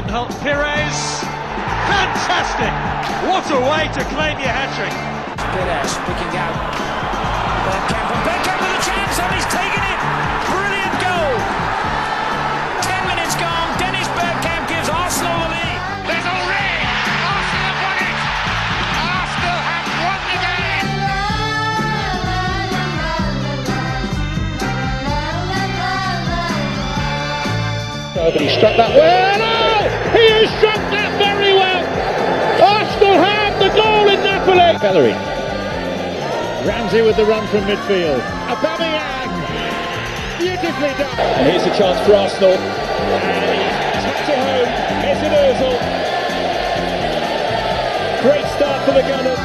Pires, fantastic! What a way to claim your hat-trick. Pires picking out Bergkamp, and Bergkamp with a chance, and he's taken it! Brilliant goal! 10 minutes gone, Dennis Bergkamp gives Arsenal the lead. There's a ring! Arsenal have won it! Arsenal have won the game! Nobody struck that well. Oh, he has struck that very well. Arsenal have the goal in Napoli. Bellerin. Ramsey with the run from midfield. Aubameyang. Beautifully done. And here's a chance for Arsenal. And he's tapped it home. Mesut Ozil. Great start for the Gunners.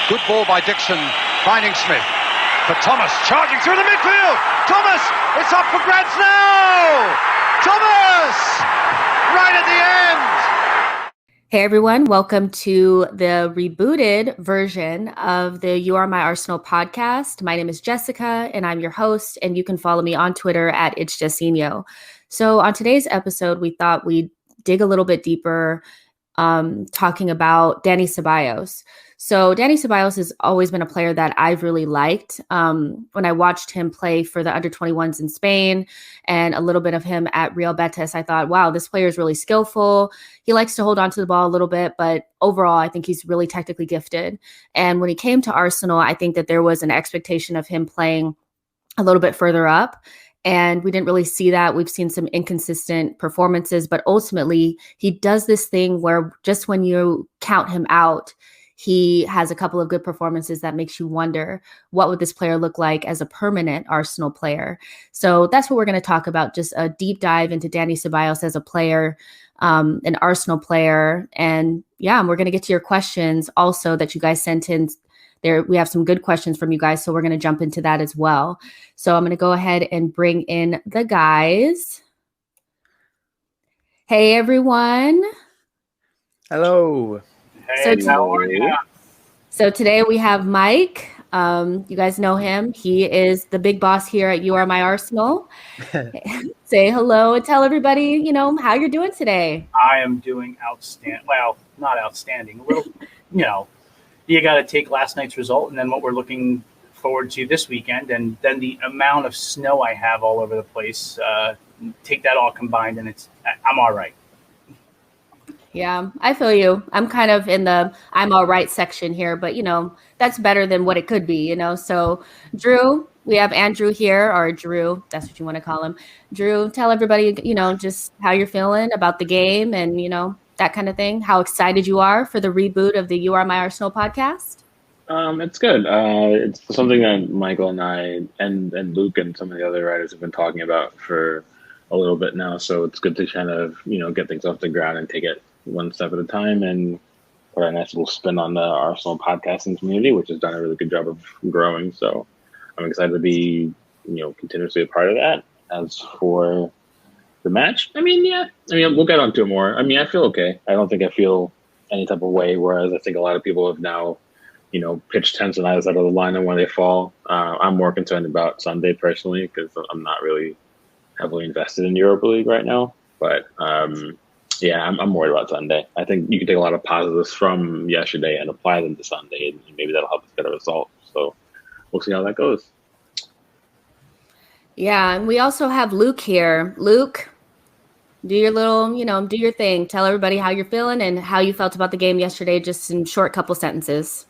Good ball by Dixon, finding Smith. For Thomas, charging through the midfield. Thomas, it's up for grabs now. Thomas, right at the end. Hey everyone, welcome to the rebooted version of the You Are My Arsenal podcast. My name is Jessica and I'm your host, and you can follow me on Twitter at It's Jessinho. So on today's episode, we thought we'd dig a little bit deeper talking about Dani Ceballos. So Dani Ceballos has always been a player that I've really liked. When I watched him play for the under-21s in Spain and a little bit of him at Real Betis, I thought, wow, this player is really skillful. He likes to hold on to the ball a little bit, but overall, I think he's really technically gifted. And when he came to Arsenal, I think that there was an expectation of him playing a little bit further up. And we didn't really see that. We've seen some inconsistent performances, but ultimately he does this thing where just when you count him out, he has a couple of good performances that makes you wonder, what would this player look like as a permanent Arsenal player? So that's what we're going to talk about, just a deep dive into Dani Ceballos as a player, an Arsenal player. And yeah, we're going to get to your questions also that you guys sent in. There, we have some good questions from you guys, so we're going to jump into that as well. So I'm going to go ahead and bring in the guys. Hey, everyone. Hello. Hey, how are you? So today we have Mike. You guys know him. He is the big boss here at You Are My Arsenal. Say hello and tell everybody, how you're doing today. I am doing outstanding. Well, not outstanding. A little, you got to take last night's result and then what we're looking forward to this weekend, and then the amount of snow I have all over the place. Take that all combined, and I'm all right. Yeah, I feel you. I'm kind of in the I'm all right section here, but that's better than what it could be, So Drew, we have Andrew here, or Drew, that's what you want to call him. Drew, tell everybody, just how you're feeling about the game and, that kind of thing. How excited you are for the reboot of the You Are My Arsenal podcast? It's good. It's something that Michael and I and Luke and some of the other writers have been talking about for a little bit now. So it's good to kind of, get things off the ground and take it one step at a time and put a nice little spin on the Arsenal podcasting community, which has done a really good job of growing. So I'm excited to be, continuously a part of that. As for the match, we'll get onto it more. I feel okay. I don't think I feel any type of way, whereas I think a lot of people have now, pitched tents and eyes out of the line and when they fall. I'm more concerned about Sunday personally because I'm not really heavily invested in Europa League right now. But I'm worried about Sunday. I think you can take a lot of positives from yesterday and apply them to Sunday, and maybe that'll help us get a result. So we'll see how that goes. Yeah, and we also have Luke here. Luke, do your little, do your thing. Tell everybody how you're feeling and how you felt about the game yesterday, just in short couple sentences.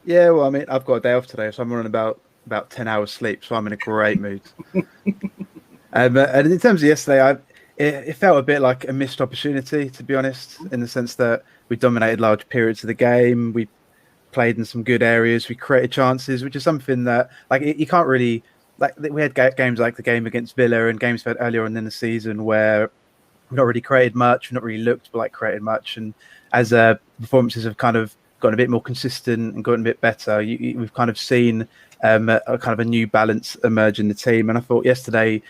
Yeah, well, I've got a day off today, so I'm running about 10 hours sleep, so I'm in a great mood. And in terms of yesterday, it felt a bit like a missed opportunity, to be honest, in the sense that we dominated large periods of the game. We played in some good areas. We created chances, which is something that, you can't really, we had games like the game against Villa and games earlier on in the season where we've not really created much, we've not really looked like created much. And as performances have kind of gotten a bit more consistent and gotten a bit better, we've kind of seen a kind of a new balance emerge in the team. And I thought yesterday,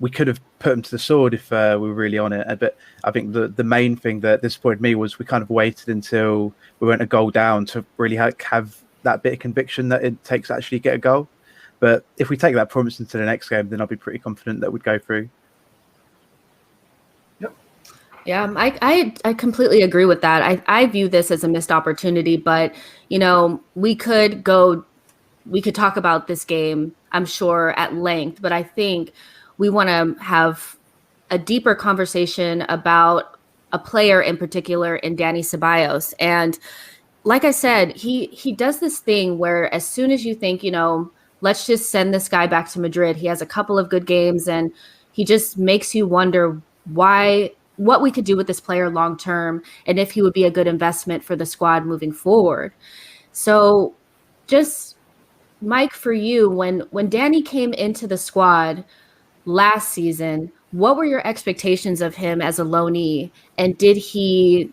We could have put him to the sword if we were really on it. But I think the main thing that disappointed me was we kind of waited until we went a goal down to really have that bit of conviction that it takes to actually get a goal. But if we take that performance into the next game, then I'll be pretty confident that we'd go through. Yeah, I completely agree with that. I view this as a missed opportunity, but we could talk about this game, I'm sure, at length, but I think we want to have a deeper conversation about a player in particular in Dani Ceballos. And like I said, he does this thing where as soon as you think, let's just send this guy back to Madrid, he has a couple of good games and he just makes you wonder what we could do with this player long term and if he would be a good investment for the squad moving forward. So just, Mike, for you, when Dani came into the squad last season, what were your expectations of him as a loanee? And did he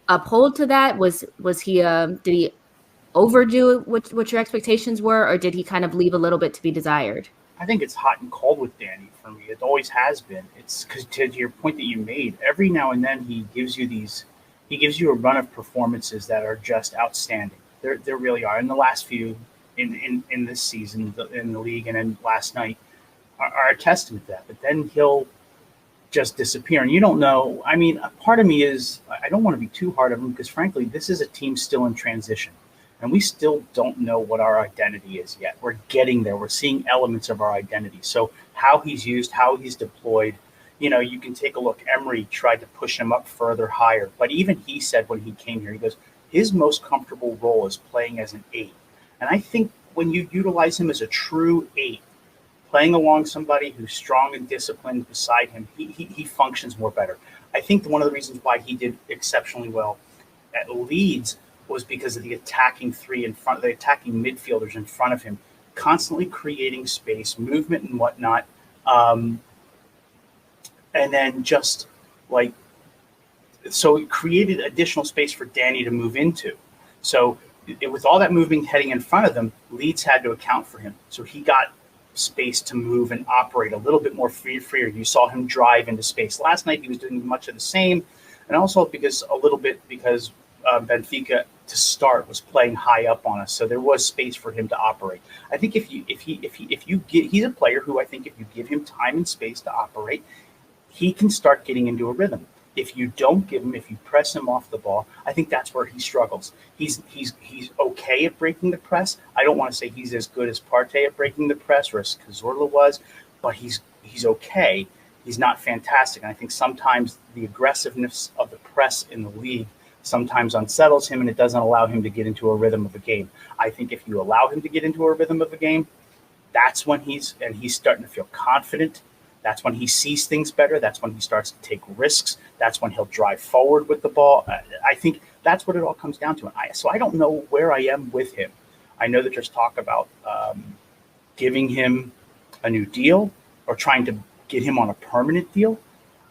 uphold to that? Was he did he overdo what your expectations were, or did he kind of leave a little bit to be desired? I think it's hot and cold with Dani for me. It always has been. It's because to your point that you made, every now and then he gives you a run of performances that are just outstanding. There really are. And the last few in this season in the league and then last night are a testament to that. But then he'll just disappear. And you don't know. I mean, a part of me is I don't want to be too hard on him because, frankly, this is a team still in transition. And we still don't know what our identity is yet. We're getting there. We're seeing elements of our identity. So how he's used, how he's deployed, you can take a look. Emery tried to push him up further, higher. But even he said when he came here, he goes, his most comfortable role is playing as an 8. And I think when you utilize him as a true 8, playing along somebody who's strong and disciplined beside him, he functions more better. I think one of the reasons why he did exceptionally well at Leeds was because of the attacking three in front, the attacking midfielders in front of him, constantly creating space, movement and whatnot. And then just so it created additional space for Dani to move into. So with all that moving heading in front of them, Leeds had to account for him. So he got space to move and operate a little bit more freer. You saw him drive into space. Last night he was doing much of the same. And also because Benfica to start was playing high up on us, so there was space for him to operate. I think he's a player who I think if you give him time and space to operate, he can start getting into a rhythm. If you don't give him, if you press him off the ball, I think that's where he struggles. He's okay at breaking the press. I don't want to say he's as good as Partey at breaking the press or as Cazorla was, but he's okay. He's not fantastic, and I think sometimes the aggressiveness of the press in the league sometimes unsettles him and it doesn't allow him to get into a rhythm of a game. I think if you allow him to get into a rhythm of a game, that's when he's starting to feel confident. That's when he sees things better. That's when he starts to take risks. That's when he'll drive forward with the ball. I think that's what it all comes down to. So I don't know where I am with him. I know that there's talk about giving him a new deal or trying to get him on a permanent deal.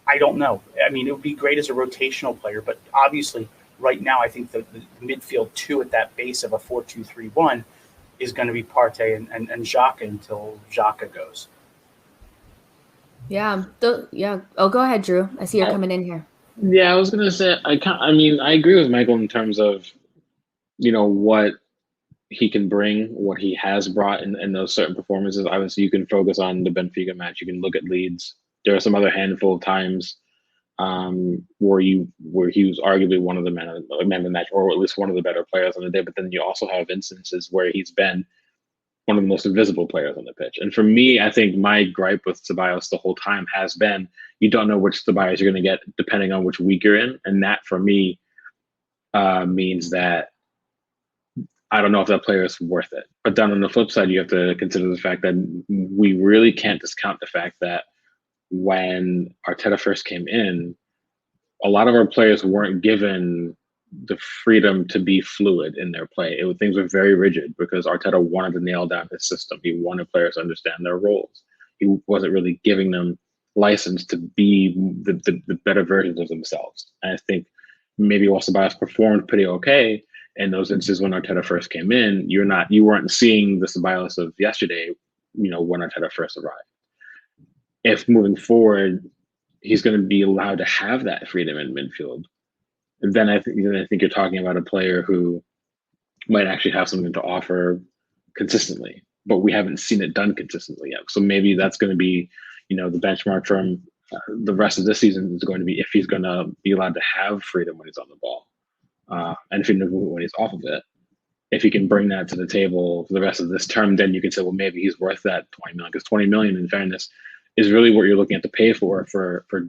I don't know. I mean, it would be great as a rotational player, but obviously right now I think the midfield 2 at that base of a 4-2-3-1 is going to be Partey and Xhaka until Xhaka goes. Yeah. Oh, go ahead, Drew. I see you're coming in here. Yeah, I was going to say, I agree with Michael in terms of, what he can bring, what he has brought in those certain performances. Obviously, you can focus on the Benfica match. You can look at Leeds. There are some other handful of times where he was arguably one of the man of the match, or at least one of the better players on the day. But then you also have instances where he's been one of the most invisible players on the pitch. And for me, I think my gripe with Ceballos the whole time has been you don't know which Ceballos you're going to get depending on which week you're in. And that for me means that I don't know if that player is worth it. But then on the flip side, you have to consider the fact that we really can't discount the fact that when Arteta first came in, a lot of our players weren't given the freedom to be fluid in their play. Things were very rigid because Arteta wanted to nail down his system. He wanted players to understand their roles. He wasn't really giving them license to be the better versions of themselves. And I think maybe while Ceballos performed pretty okay in those instances when Arteta first came in, you weren't seeing the Ceballos of yesterday when Arteta first arrived. If moving forward, he's going to be allowed to have that freedom in midfield, then I think you're talking about a player who might actually have something to offer consistently, but we haven't seen it done consistently yet. So maybe that's going to be, the benchmark from the rest of this season is going to be if he's going to be allowed to have freedom when he's on the ball, and when he's off of it. If he can bring that to the table for the rest of this term, then you can say, well, maybe he's worth that 20 million, because 20 million, in fairness, is really what you're looking at to pay for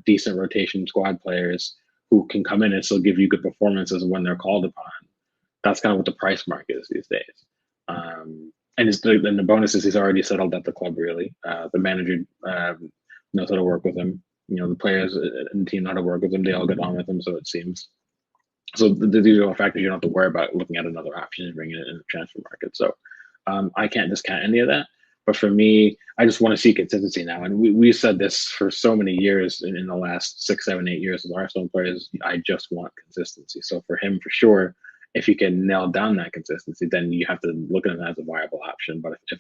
decent rotation squad players who can come in and still give you good performances when they're called upon. That's kind of what the price mark is these days. And the bonus is he's already settled at the club, really. The manager knows how to work with him. The players and the team know how to work with him. They all get on with him, so it seems. So these are all factors you don't have to worry about looking at another option and bringing it in the transfer market. So I can't discount any of that. But for me, I just want to see consistency now. And we said this for so many years in the last 6, 7, 8 years as Arsenal players. I just want consistency. So for him, for sure, if you can nail down that consistency, then you have to look at it as a viable option. But if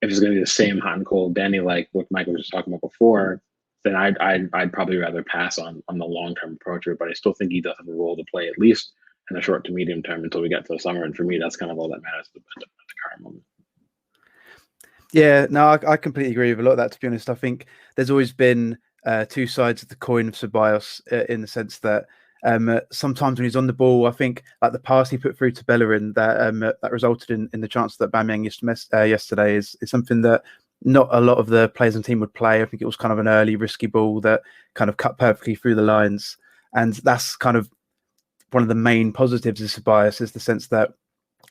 it's going to be the same hot and cold Danny, like what Michael was just talking about before, then I'd probably rather pass on the long-term approach of it. But I still think he does have a role to play, at least in the short to medium term, until we get to the summer. And for me, that's kind of all that matters at the current moment. Yeah, no, I completely agree with a lot of that, to be honest. I think there's always been two sides of the coin of Ceballos, in the sense that sometimes when he's on the ball, I think like the pass he put through to Bellerin that resulted in the chance that Aubameyang yesterday is something that not a lot of the players on the team would play. I think it was kind of an early risky ball that kind of cut perfectly through the lines, and that's kind of one of the main positives of Ceballos, is the sense that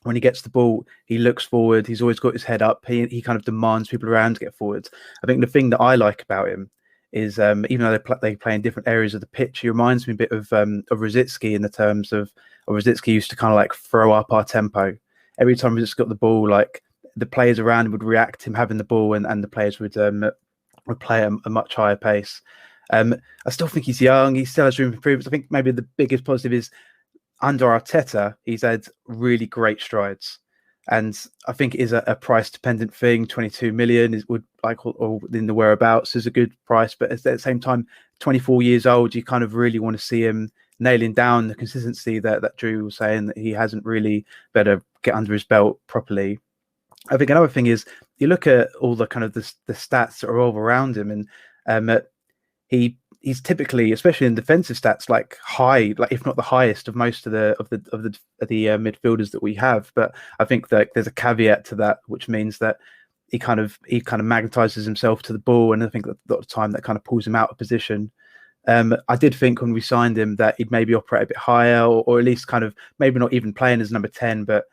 when he gets the ball, he looks forward. He's always got his head up. He kind of demands people around to get forward. I think the thing that I like about him is even though they play in different areas of the pitch, he reminds me a bit of Rosicky, in the terms of Rosicky used to kind of like throw up our tempo. Every time Rosicky got the ball, like the players around him would react to him having the ball, and the players would play at a much higher pace. I still think he's young. He still has room for improvement. I think maybe the biggest positive is under Arteta, he's had really great strides. And I think it is a price dependent thing. 22 million would like, or in the whereabouts, is a good price. But at the same time, 24 years old, you kind of really want to see him nailing down the consistency that Drew was saying that he hasn't really better get under his belt properly. I think another thing is you look at all the kind of the stats that are all around him, and he's typically, especially in defensive stats, like high, like if not the highest of most of the midfielders that we have. But I think that there's a caveat to that, which means that he kind of magnetizes himself to the ball, and I think that a lot of time that kind of pulls him out of position. I did think when we signed him that he'd maybe operate a bit higher, or at least kind of maybe not even playing as number 10, but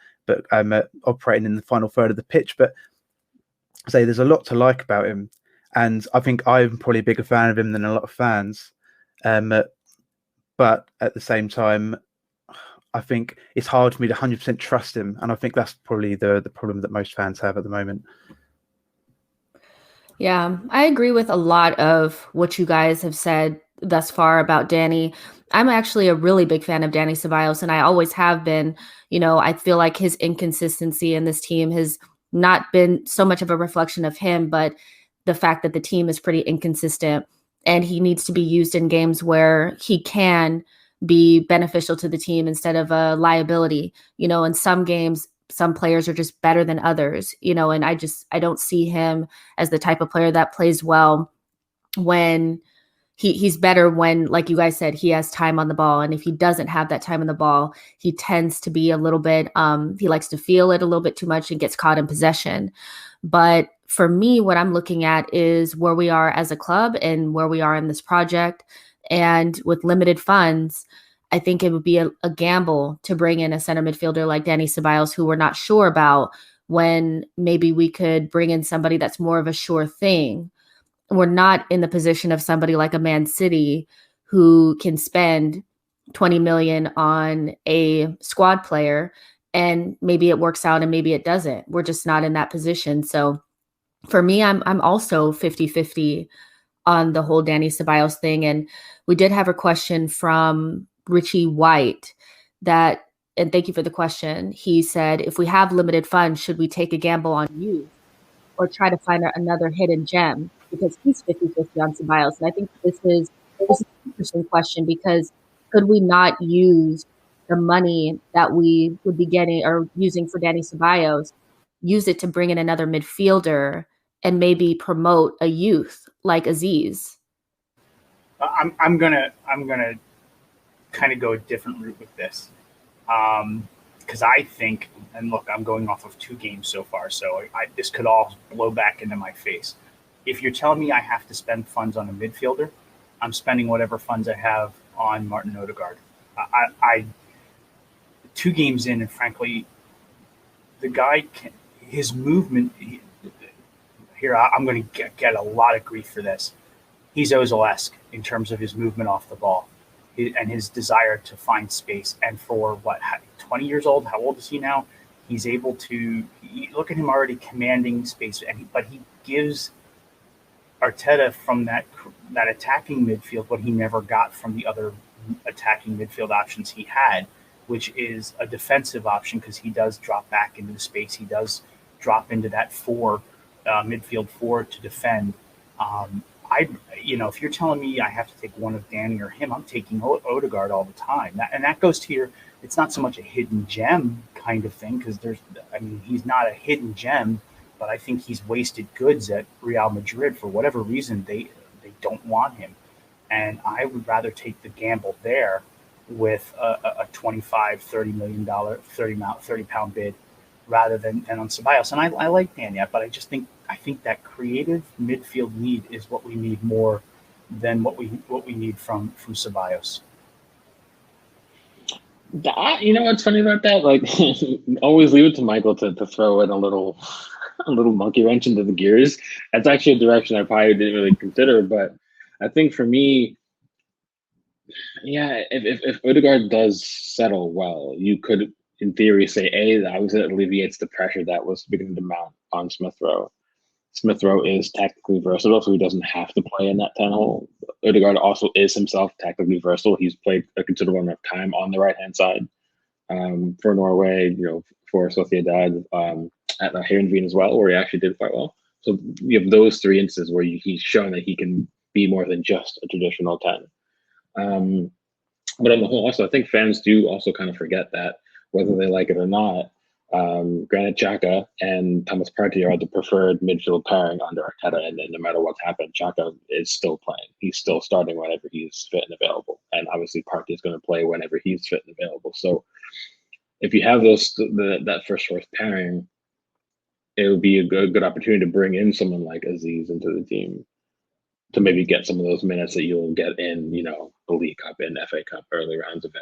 operating in the final third of the pitch. But say there's a lot to like about him. And I think I'm probably a bigger fan of him than a lot of fans. But at the same time, I think it's hard for me to 100% trust him. And I think that's probably the problem that most fans have at the moment. Yeah, I agree with a lot of what you guys have said thus far about Dani. I'm actually a really big fan of Dani Ceballos, and I always have been. I feel like his inconsistency in this team has not been so much of a reflection of him, but the fact that the team is pretty inconsistent, and he needs to be used in games where he can be beneficial to the team instead of a liability. In some games, some players are just better than others, and I don't see him as the type of player that plays well when he's better when, like you guys said, he has time on the ball. And if he doesn't have that time on the ball, he tends to be a little bit, he likes to feel it a little bit too much and gets caught in possession. But for me, what I'm looking at is where we are as a club and where we are in this project. And with limited funds, I think it would be a gamble to bring in a center midfielder like Dani Ceballos, who we're not sure about, when maybe we could bring in somebody that's more of a sure thing. We're not in the position of somebody like a Man City who can spend 20 million on a squad player and maybe it works out and maybe it doesn't. We're just not in that position. So for me, I'm also 50-50 on the whole Dani Ceballos thing. And we did have a question from Richie White and thank you for the question. He said, if we have limited funds, should we take a gamble on youth or try to find another hidden gem, because he's 50-50 on Ceballos. And I think this is an interesting question, because could we not use the money that we would be getting or using for Dani Ceballos, use it to bring in another midfielder and maybe promote a youth like Aziz? I'm gonna kind of go a different route with this, because I think, and look, I'm going off of 2 games so far, so this could all blow back into my face. If you're telling me I have to spend funds on a midfielder, I'm spending whatever funds I have on Martin Odegaard. I 2 games in, and frankly, the guy his movement. Here, I'm going to get a lot of grief for this. He's Ozil-esque in terms of his movement off the ball and his desire to find space. And for 20 years old, how old is he now? He's able to look at him already commanding space, but he gives Arteta from that attacking midfield what he never got from the other attacking midfield options he had, which is a defensive option, because he does drop back into the space. He does drop into that midfield 4 to defend. If you're telling me I have to take one of Dani or him, I'm taking Odegaard all the time. And that goes to it's not so much a hidden gem kind of thing, because he's not a hidden gem, but I think he's wasted goods at Real Madrid for whatever reason. They don't want him. And I would rather take the gamble there with a $25, $30 million, 30-pound bid rather than on Ceballos. And I like Dani, but I think that creative midfield need is what we need more than what we need from Ceballos. You know what's funny about that? Like, always leave it to Michael to throw in a little monkey wrench into the gears. That's actually a direction I probably didn't really consider, but I think for me, yeah, if Odegaard does settle well, you could, in theory, say that obviously it alleviates the pressure that was beginning to mount on Smith Rowe. Smith Rowe is tactically versatile, so he doesn't have to play in that 10 hole. Odegaard also is himself tactically versatile. He's played a considerable amount of time on the right hand side for Norway, for Sociedad at Heerenveen as well, where he actually did quite well. So you have those 3 instances where he's shown that he can be more than just a traditional 10. But on the whole, also, I think fans do also kind of forget that, whether they like it or not. Granit Xhaka and Thomas Partey are the preferred midfield pairing under Arteta, and no matter what's happened, Xhaka is still playing. He's still starting whenever he's fit and available, and obviously Partey is going to play whenever he's fit and available. So if you have that first choice pairing, it would be a good opportunity to bring in someone like Aziz into the team to maybe get some of those minutes that you'll get in, the League Cup and FA Cup early rounds of it.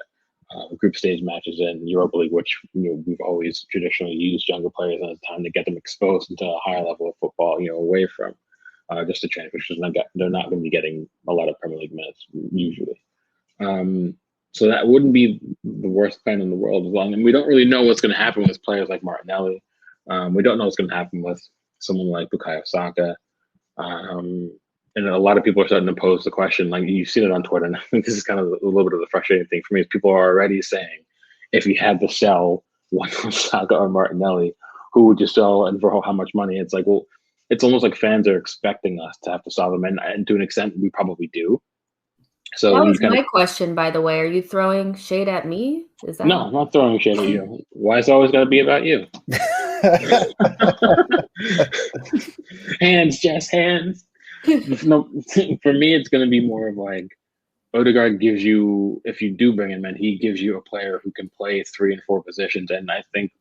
Group stage matches in Europa League, which we've always traditionally used younger players as time to get them exposed into a higher level of football, away from just the training, which they're not going to be getting a lot of Premier League minutes usually. So that wouldn't be the worst plan in the world, as long. And we don't really know what's going to happen with players like Martinelli. We don't know what's going to happen with someone like Bukayo Saka. And a lot of people are starting to pose the question, like you've seen it on Twitter, and I think this is kind of a little bit of the frustrating thing for me, is people are already saying, if you had to sell one from Saka or Martinelli, who would you sell and for how much money? It's like, well, it's almost like fans are expecting us to have to sell them, and to an extent, we probably do. So that was my question, by the way. Are you throwing shade at me? Is that? No, I'm not throwing shade at you. Why is it always got to be about you? Hands, Jess, hands. No, for me, it's going to be more of like Odegaard gives you, if you do bring him in, he gives you a player who can play 3 and 4 positions. And I think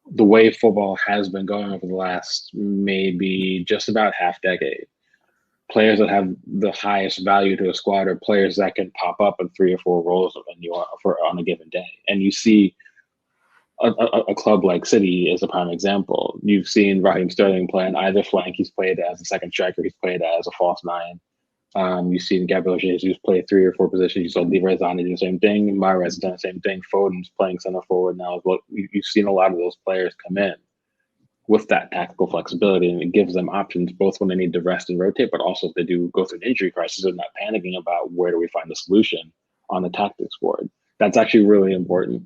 the way football has been going over the last maybe just about half decade, players that have the highest value to a squad are players that can pop up in 3 or 4 roles on a given day. And you see a club like City is a prime example. You've seen Raheem Sterling play on either flank. He's played as a second striker. He's played as a false 9. You've seen Gabriel Jesus play 3 or 4 positions. You saw Leroy Sané do the same thing. Mahrez has done the same thing. Foden's playing center forward now as well. You've seen a lot of those players come in with that tactical flexibility, and it gives them options both when they need to rest and rotate, but also if they do go through an injury crisis, they're not panicking about where do we find the solution on the tactics board. That's actually really important.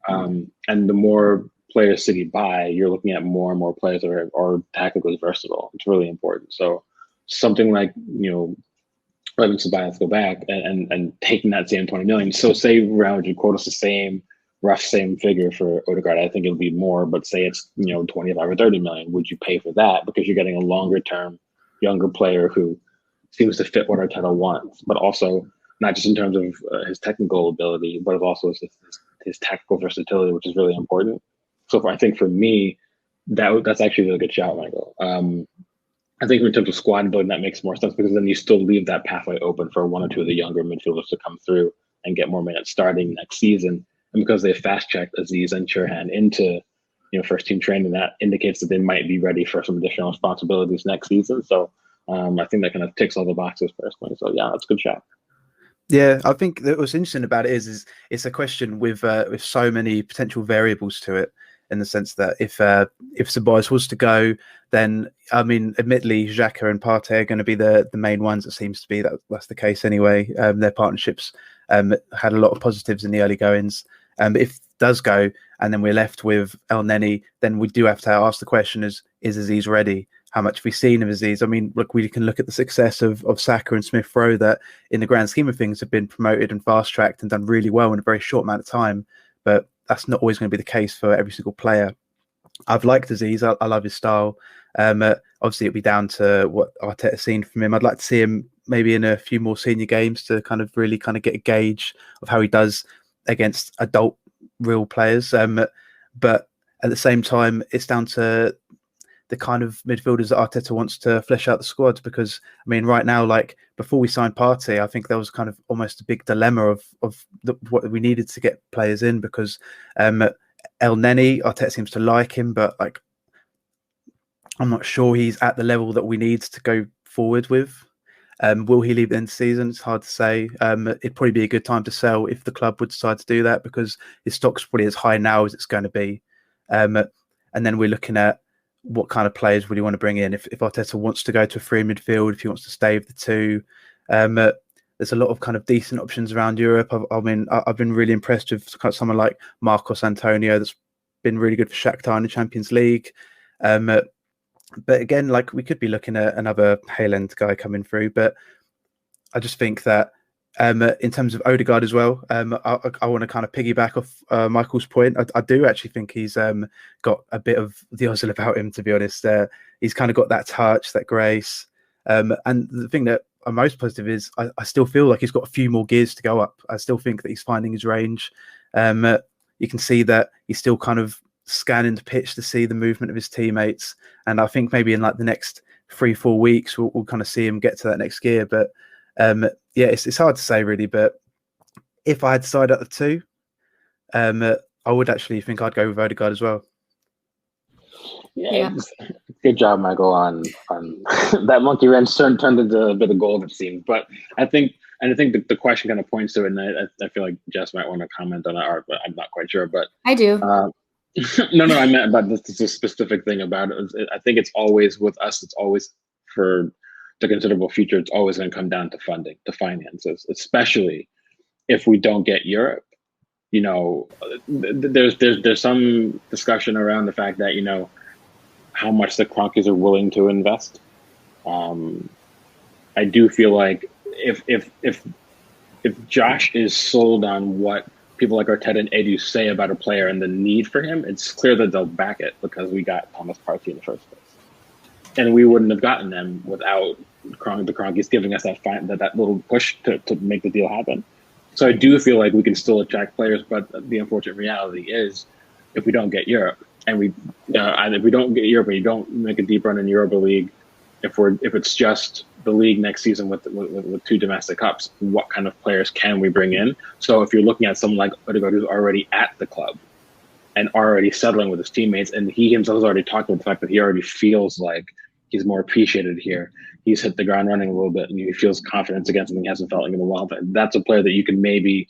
And the more players City buy, you're looking at more and more players that are tactically versatile. It's really important. So something like, letting Ceballos go back and taking that same 20 million. So say Real Madrid quote us the same figure for Odegaard. I think it'll be more, but say it's 25 or 30 million. Would you pay for that because you're getting a longer term, younger player who seems to fit what Arteta wants, but also not just in terms of his technical ability, but also his tactical versatility, which is really important. So I think for me, that's actually a really good shout, Michael. I think in terms of squad building, that makes more sense because then you still leave that pathway open for one or two of the younger midfielders to come through and get more minutes starting next season. And because they fast-checked Aziz and Churhan into first team training, that indicates that they might be ready for some additional responsibilities next season. So I think that kind of ticks all the boxes personally. So yeah, that's a good shot. Yeah, I think that what's interesting about it is it's a question with so many potential variables to it, in the sense that if Ceballos was to go, then I mean, admittedly, Xhaka and Partey are going to be the main ones. It seems to be that's the case anyway. Their partnerships had a lot of positives in the early goings. But if it does go, and then we're left with El Neni, then we do have to ask the question: is Aziz ready? How much have we seen of Aziz? I mean, look, we can look at the success of Saka and Smith Rowe that, in the grand scheme of things, have been promoted and fast-tracked and done really well in a very short amount of time. But that's not always going to be the case for every single player. I've liked Aziz. I love his style. Obviously, it'll be down to what Arteta's seen from him. I'd like to see him maybe in a few more senior games to kind of really kind of get a gauge of how he does against adult real players. But at the same time, it's down to the kind of midfielders that Arteta wants to flesh out the squad, because I mean, right now, like before we signed Partey, I think there was kind of almost a big dilemma of what we needed to get players in, because El Neni, Arteta seems to like him, but like I'm not sure he's at the level that we need to go forward with. Will he leave the end of the season? It's hard to say. It'd probably be a good time to sell if the club would decide to do that, because his stock's probably as high now as it's going to be. And then we're looking at what kind of players would he want to bring in? If Arteta wants to go to a free midfield, if he wants to stay with the two, there's a lot of kind of decent options around Europe. I've been really impressed with someone like Marcos Antonio that's been really good for Shakhtar in the Champions League. But again, like we could be looking at another Haaland guy coming through. But I just think that in terms of Odegaard as well, I want to kind of piggyback off Michael's point. I do actually think he's got a bit of the Ozil about him, to be honest. He's kind of got that touch, that grace. And the thing that I'm most positive is I still feel like he's got a few more gears to go up. I still think that he's finding his range. You can see that he's still kind of scanning the pitch to see the movement of his teammates. And I think maybe in like the next 3-4 weeks, we'll kind of see him get to that next gear. But yeah, it's hard to say really, but if I had decided at the two, I would actually think I'd go with Odegaard as well. Yeah. Good job, Michael, on that monkey wrench turned into a bit of gold, it seems. But I think the question kind of points to it, and I feel like Jess might want to comment on that, Art, but I'm not quite sure. But I do. No, I meant about this a specific thing about it. I think it's always with us. It's always for the considerable future. It's always going to come down to funding, to finances, especially if we don't get Europe. There's some discussion around the fact that how much the Cronkies are willing to invest. I do feel like if Josh is sold on what people like Arteta and Edu say about a player and the need for him, it's clear that they'll back it, because we got Thomas Partey in the first place. And we wouldn't have gotten them without the Cronkies giving us that little push to make the deal happen. So I do feel like we can still attract players, but the unfortunate reality is, if we don't get Europe, and if we don't get Europe, and you don't make a deep run in Europa League, if it's just the league next season with 2 domestic cups, what kind of players can we bring in? So if you're looking at someone like Odegaard, who's already at the club and already settling with his teammates, and he himself has already talked about the fact that he already feels like he's more appreciated here. He's hit the ground running a little bit, and he feels confidence again, something he hasn't felt like in a while. But that's a player that you can maybe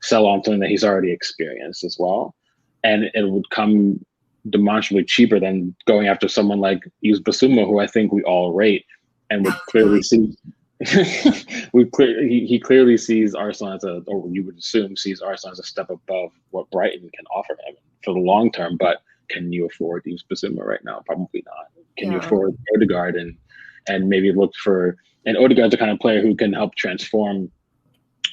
sell on something that he's already experienced as well. And it would come demonstrably cheaper than going after someone like Yus Bissouma, who I think we all rate and would clearly see. He clearly sees Arsenal or you would assume sees Arsenal as a step above what Brighton can offer him for the long term. But can you afford to use Basuma right now? Probably not. Can you Yeah. afford Odegaard and maybe look for, and Odegaard's the kind of player who can help transform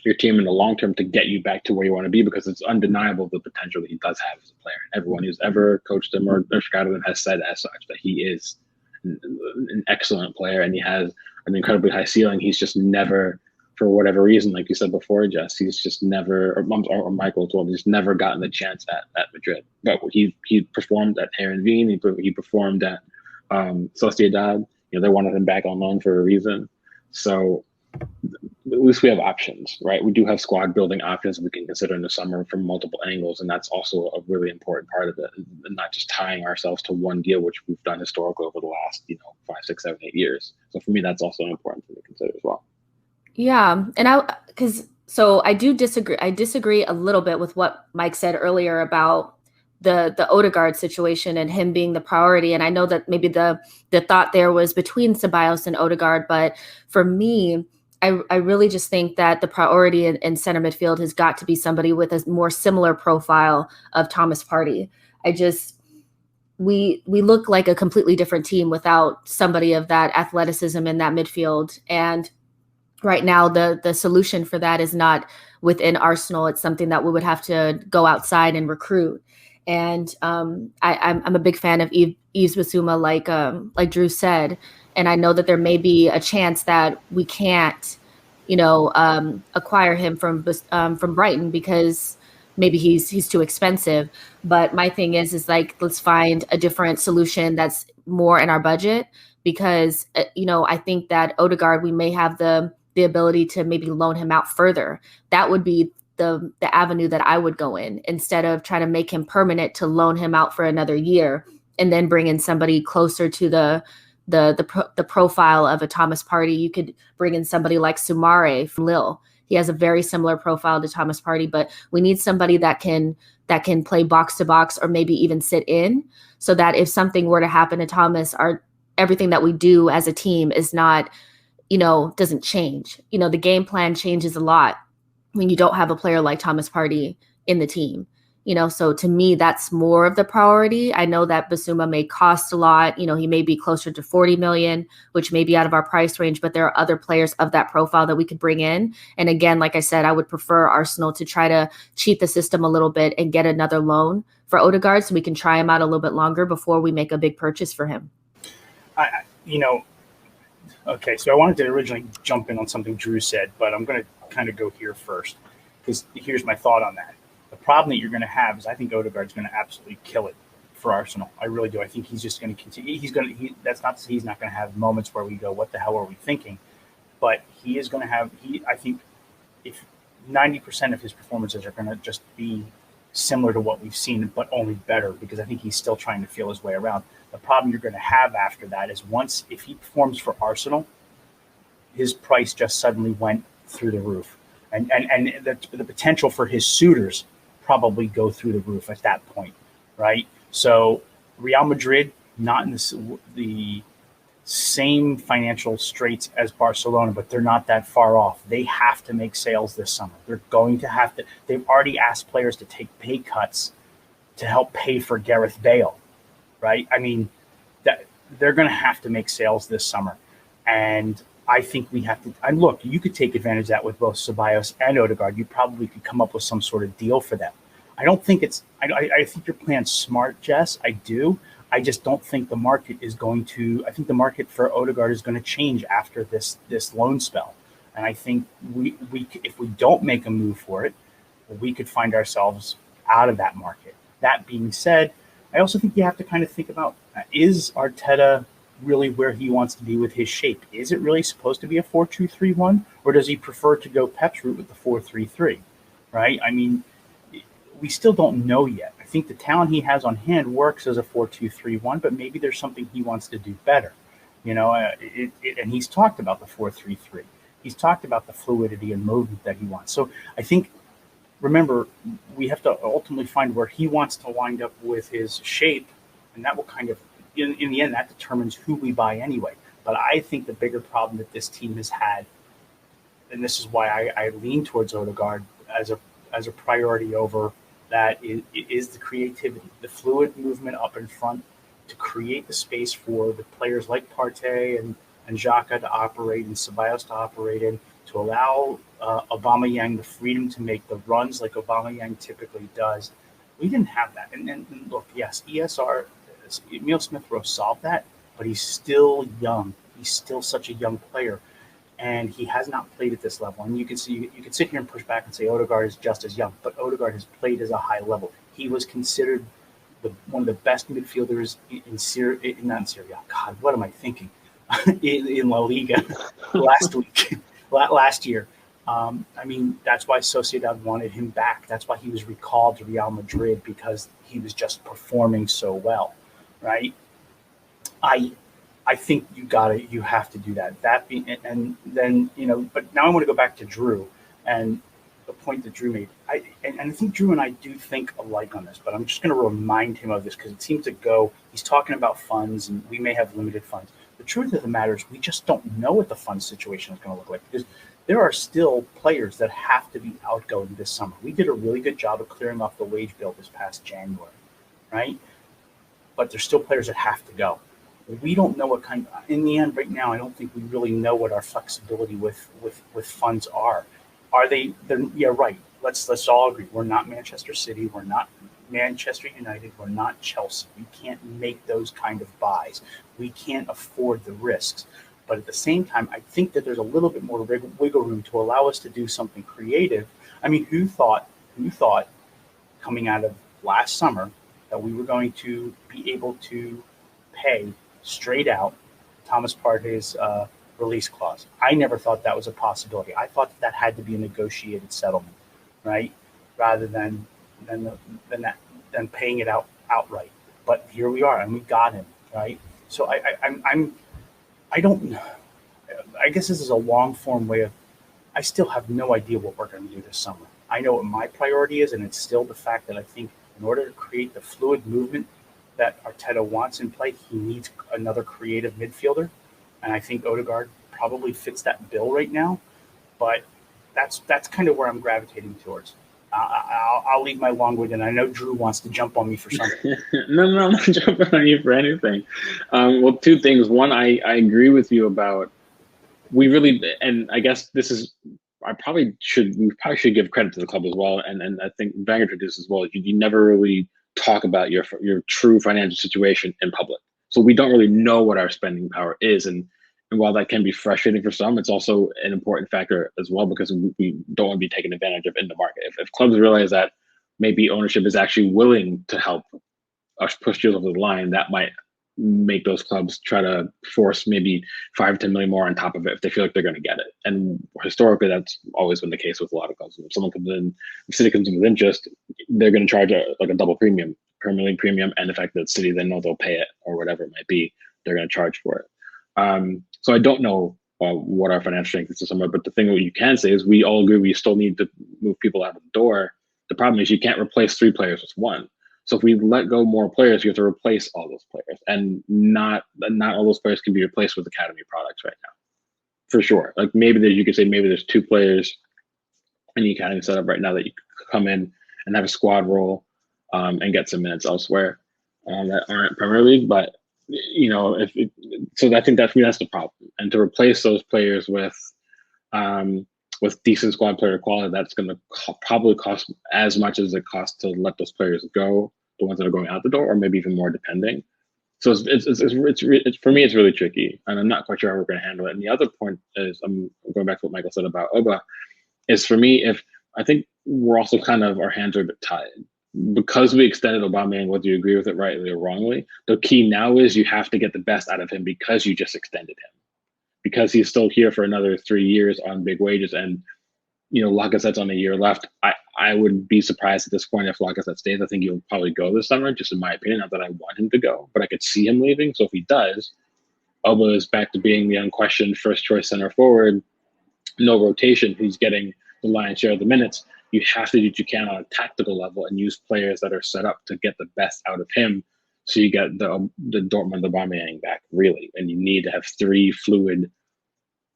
your team in the long term to get you back to where you want to be, because it's undeniable the potential that he does have as a player. Everyone who's ever coached him or scouted him has said as such that he is an excellent player and he has an incredibly high ceiling. He's just never, for whatever reason, like you said before, Jess, he's just never, or Michael told me, he's never gotten the chance at Madrid. But he performed at Herenveen, he performed at Sociedad. They wanted him back on loan for a reason. So at least we have options, right? We do have squad building options we can consider in the summer from multiple angles, and that's also a really important part of it, and not just tying ourselves to one deal, which we've done historically over the last 5, 6, 7, 8 years. So for me, that's also an important thing to consider as well. Yeah, and I do disagree. I disagree a little bit with what Mike said earlier about the Odegaard situation and him being the priority. And I know that maybe the thought there was between Ceballos and Odegaard, but for me, I really just think that the priority in center midfield has got to be somebody with a more similar profile of Thomas Partey. We look like a completely different team without somebody of that athleticism in that midfield. And right now, the solution for that is not within Arsenal. It's something that we would have to go outside and recruit. And I'm a big fan of Yves Bissouma, like Drew said. And I know that there may be a chance that we can't, acquire him from Brighton because maybe he's too expensive. But my thing is let's find a different solution that's more in our budget, because I think that Odegaard, we may have the ability to maybe loan him out further. That would be the avenue that I would go in, instead of trying to make him permanent, to loan him out for another year and then bring in somebody closer to the profile of a Thomas Partey. You could bring in somebody like Soumare from Lille. He has a very similar profile to Thomas Partey, but we need somebody that can play box to box, or maybe even sit in, so that if something were to happen to Thomas, everything that we do as a team is not, doesn't change. The game plan changes a lot when you don't have a player like Thomas Partey in the team. So to me, that's more of the priority. I know that Bissouma may cost a lot. He may be closer to 40 million, which may be out of our price range, but there are other players of that profile that we could bring in. And again, like I said, I would prefer Arsenal to try to cheat the system a little bit and get another loan for Odegaard, so we can try him out a little bit longer before we make a big purchase for him. Okay, so I wanted to originally jump in on something Drew said, but I'm going to kind of go here first, because here's my thought on that. The problem that you're going to have is I think Odegaard's going to absolutely kill it for Arsenal. I really do. I think he's just going to continue. That's not to say he's not going to have moments where we go, what the hell are we thinking? But he is going to have, I think if 90% of his performances are going to just be similar to what we've seen, but only better, because I think he's still trying to feel his way around. The problem you're going to have after that is if he performs for Arsenal, his price just suddenly went through the roof. And the potential for his suitors probably go through the roof at that point, right? So Real Madrid, not in the same financial straits as Barcelona, but they're not that far off. They have to make sales this summer. They're going to have to. They've already asked players to take pay cuts to help pay for Gareth Bale, right? I mean, that they're going to have to make sales this summer. And I think we have to. And look, you could take advantage of that with both Ceballos and Odegaard. You probably could come up with some sort of deal for them. I don't think it's. I think your plan's smart, Jess. I do. I just don't think the market is going to. I think the market for Odegaard is going to change after this loan spell, and I think we if we don't make a move for it, we could find ourselves out of that market. That being said, I also think you have to kind of think about, is Arteta really where he wants to be with his shape? Is it really supposed to be a 4-2-3-1, or does he prefer to go Pep's route with the 4-3-3? Right? I mean, we still don't know yet. I think the talent he has on hand works as a 4-2-3-1, but maybe there's something he wants to do better. And he's talked about the 4-3-3. He's talked about the fluidity and movement that he wants. So I think, remember, we have to ultimately find where he wants to wind up with his shape, and that will kind of, in the end, that determines who we buy anyway. But I think the bigger problem that this team has had, and this is why I lean towards Odegaard as a priority over that is the creativity, the fluid movement up in front to create the space for the players like Partey and Xhaka to operate and Ceballos to operate in, to allow Aubameyang the freedom to make the runs like Aubameyang typically does. We didn't have that. And look, yes, ESR, Emile Smith-Rowe solved that, but he's still young. He's still such a young player, and he has not played at this level. And you can sit here and push back and say Odegaard is just as young, but Odegaard has played as a high level. He was considered one of the best midfielders in Syria. Not in Syria. God, what am I thinking? in La Liga last year. I mean, that's why Sociedad wanted him back. That's why he was recalled to Real Madrid, because he was just performing so well, right? I think you have to do that. And then, but now I want to go back to Drew and the point that Drew made. And I think Drew and I do think alike on this, but I'm just going to remind him of this because it seems to go, he's talking about funds and we may have limited funds. The truth of the matter is we just don't know what the fund situation is going to look like, because there are still players that have to be outgoing this summer. We did a really good job of clearing off the wage bill this past January, right? But there's still players that have to go. We don't know what in the end right now, I don't think we really know what our flexibility with funds are. Are they, yeah, right. Let's all agree. We're not Manchester City. We're not Manchester United. We're not Chelsea. We can't make those kind of buys. We can't afford the risks. But at the same time, I think that there's a little bit more wiggle room to allow us to do something creative. I mean, who thought coming out of last summer that we were going to be able to pay straight out Thomas Partey's release clause? I never thought that was a possibility. I thought that had to be a negotiated settlement, right? Rather than paying it outright. But here we are, and we got him, right? So I guess this is a long form way of, I still have no idea what we're going to do this summer. I know what my priority is, and it's still the fact that I think in order to create the fluid movement that Arteta wants in play, he needs another creative midfielder. And I think Odegaard probably fits that bill right now. But that's kind of where I'm gravitating towards. I'll leave my long word, and I know Drew wants to jump on me for something. No, I'm not jumping on you for anything. Well, two things. One, I agree with you about, we really, and I guess this is, we probably should give credit to the club as well, and I think Wenger did this as well. You never really talk about your true financial situation in public, so we don't really know what our spending power is, and while that can be frustrating for some, it's also an important factor as well, because we don't want to be taken advantage of in the market. If clubs realize that maybe ownership is actually willing to help us push deals over the line, that might make those clubs try to force maybe 5 to 10 million more on top of it if they feel like they're going to get it. And historically, that's always been the case with a lot of clubs. If someone comes in, if City comes in with interest, they're going to charge a double premium, Premier League premium, and the fact that City then know they'll pay it or whatever it might be, they're going to charge for it. So I don't know what our financial strength is this summer, but the thing that you can say is we all agree we still need to move people out of the door. The problem is you can't replace 3 players with 1. So if we let go more players, you have to replace all those players, and not all those players can be replaced with academy products right now, for sure. Like you could say maybe there's 2 players in the academy setup right now that you could come in and have a squad role and get some minutes elsewhere that aren't Premier League, but so I think that's the problem. And to replace those players with decent squad player quality, that's going to probably cost as much as it costs to let those players go, the ones that are going out the door, or maybe even more, depending. So it's for me, it's really tricky, and I'm not quite sure how we're going to handle it. And the other point is, I'm going back to what Michael said about Oba, is for me, I think we're also kind of, our hands are a bit tied. Because we extended Aubameyang, whether you agree with it rightly or wrongly, the key now is you have to get the best out of him because you just extended him. Because he's still here for another 3 years on big wages, and Lacazette's on a year left. I would be surprised at this point if Lacazette stays. I think he'll probably go this summer, just in my opinion. Not that I want him to go, but I could see him leaving. So if he does, Oba is back to being the unquestioned first choice center forward. No rotation. He's getting the lion's share of the minutes. You have to do what you can on a tactical level and use players that are set up to get the best out of him. So you get the Dortmund Aubameyang back, really. And you need to have 3 fluid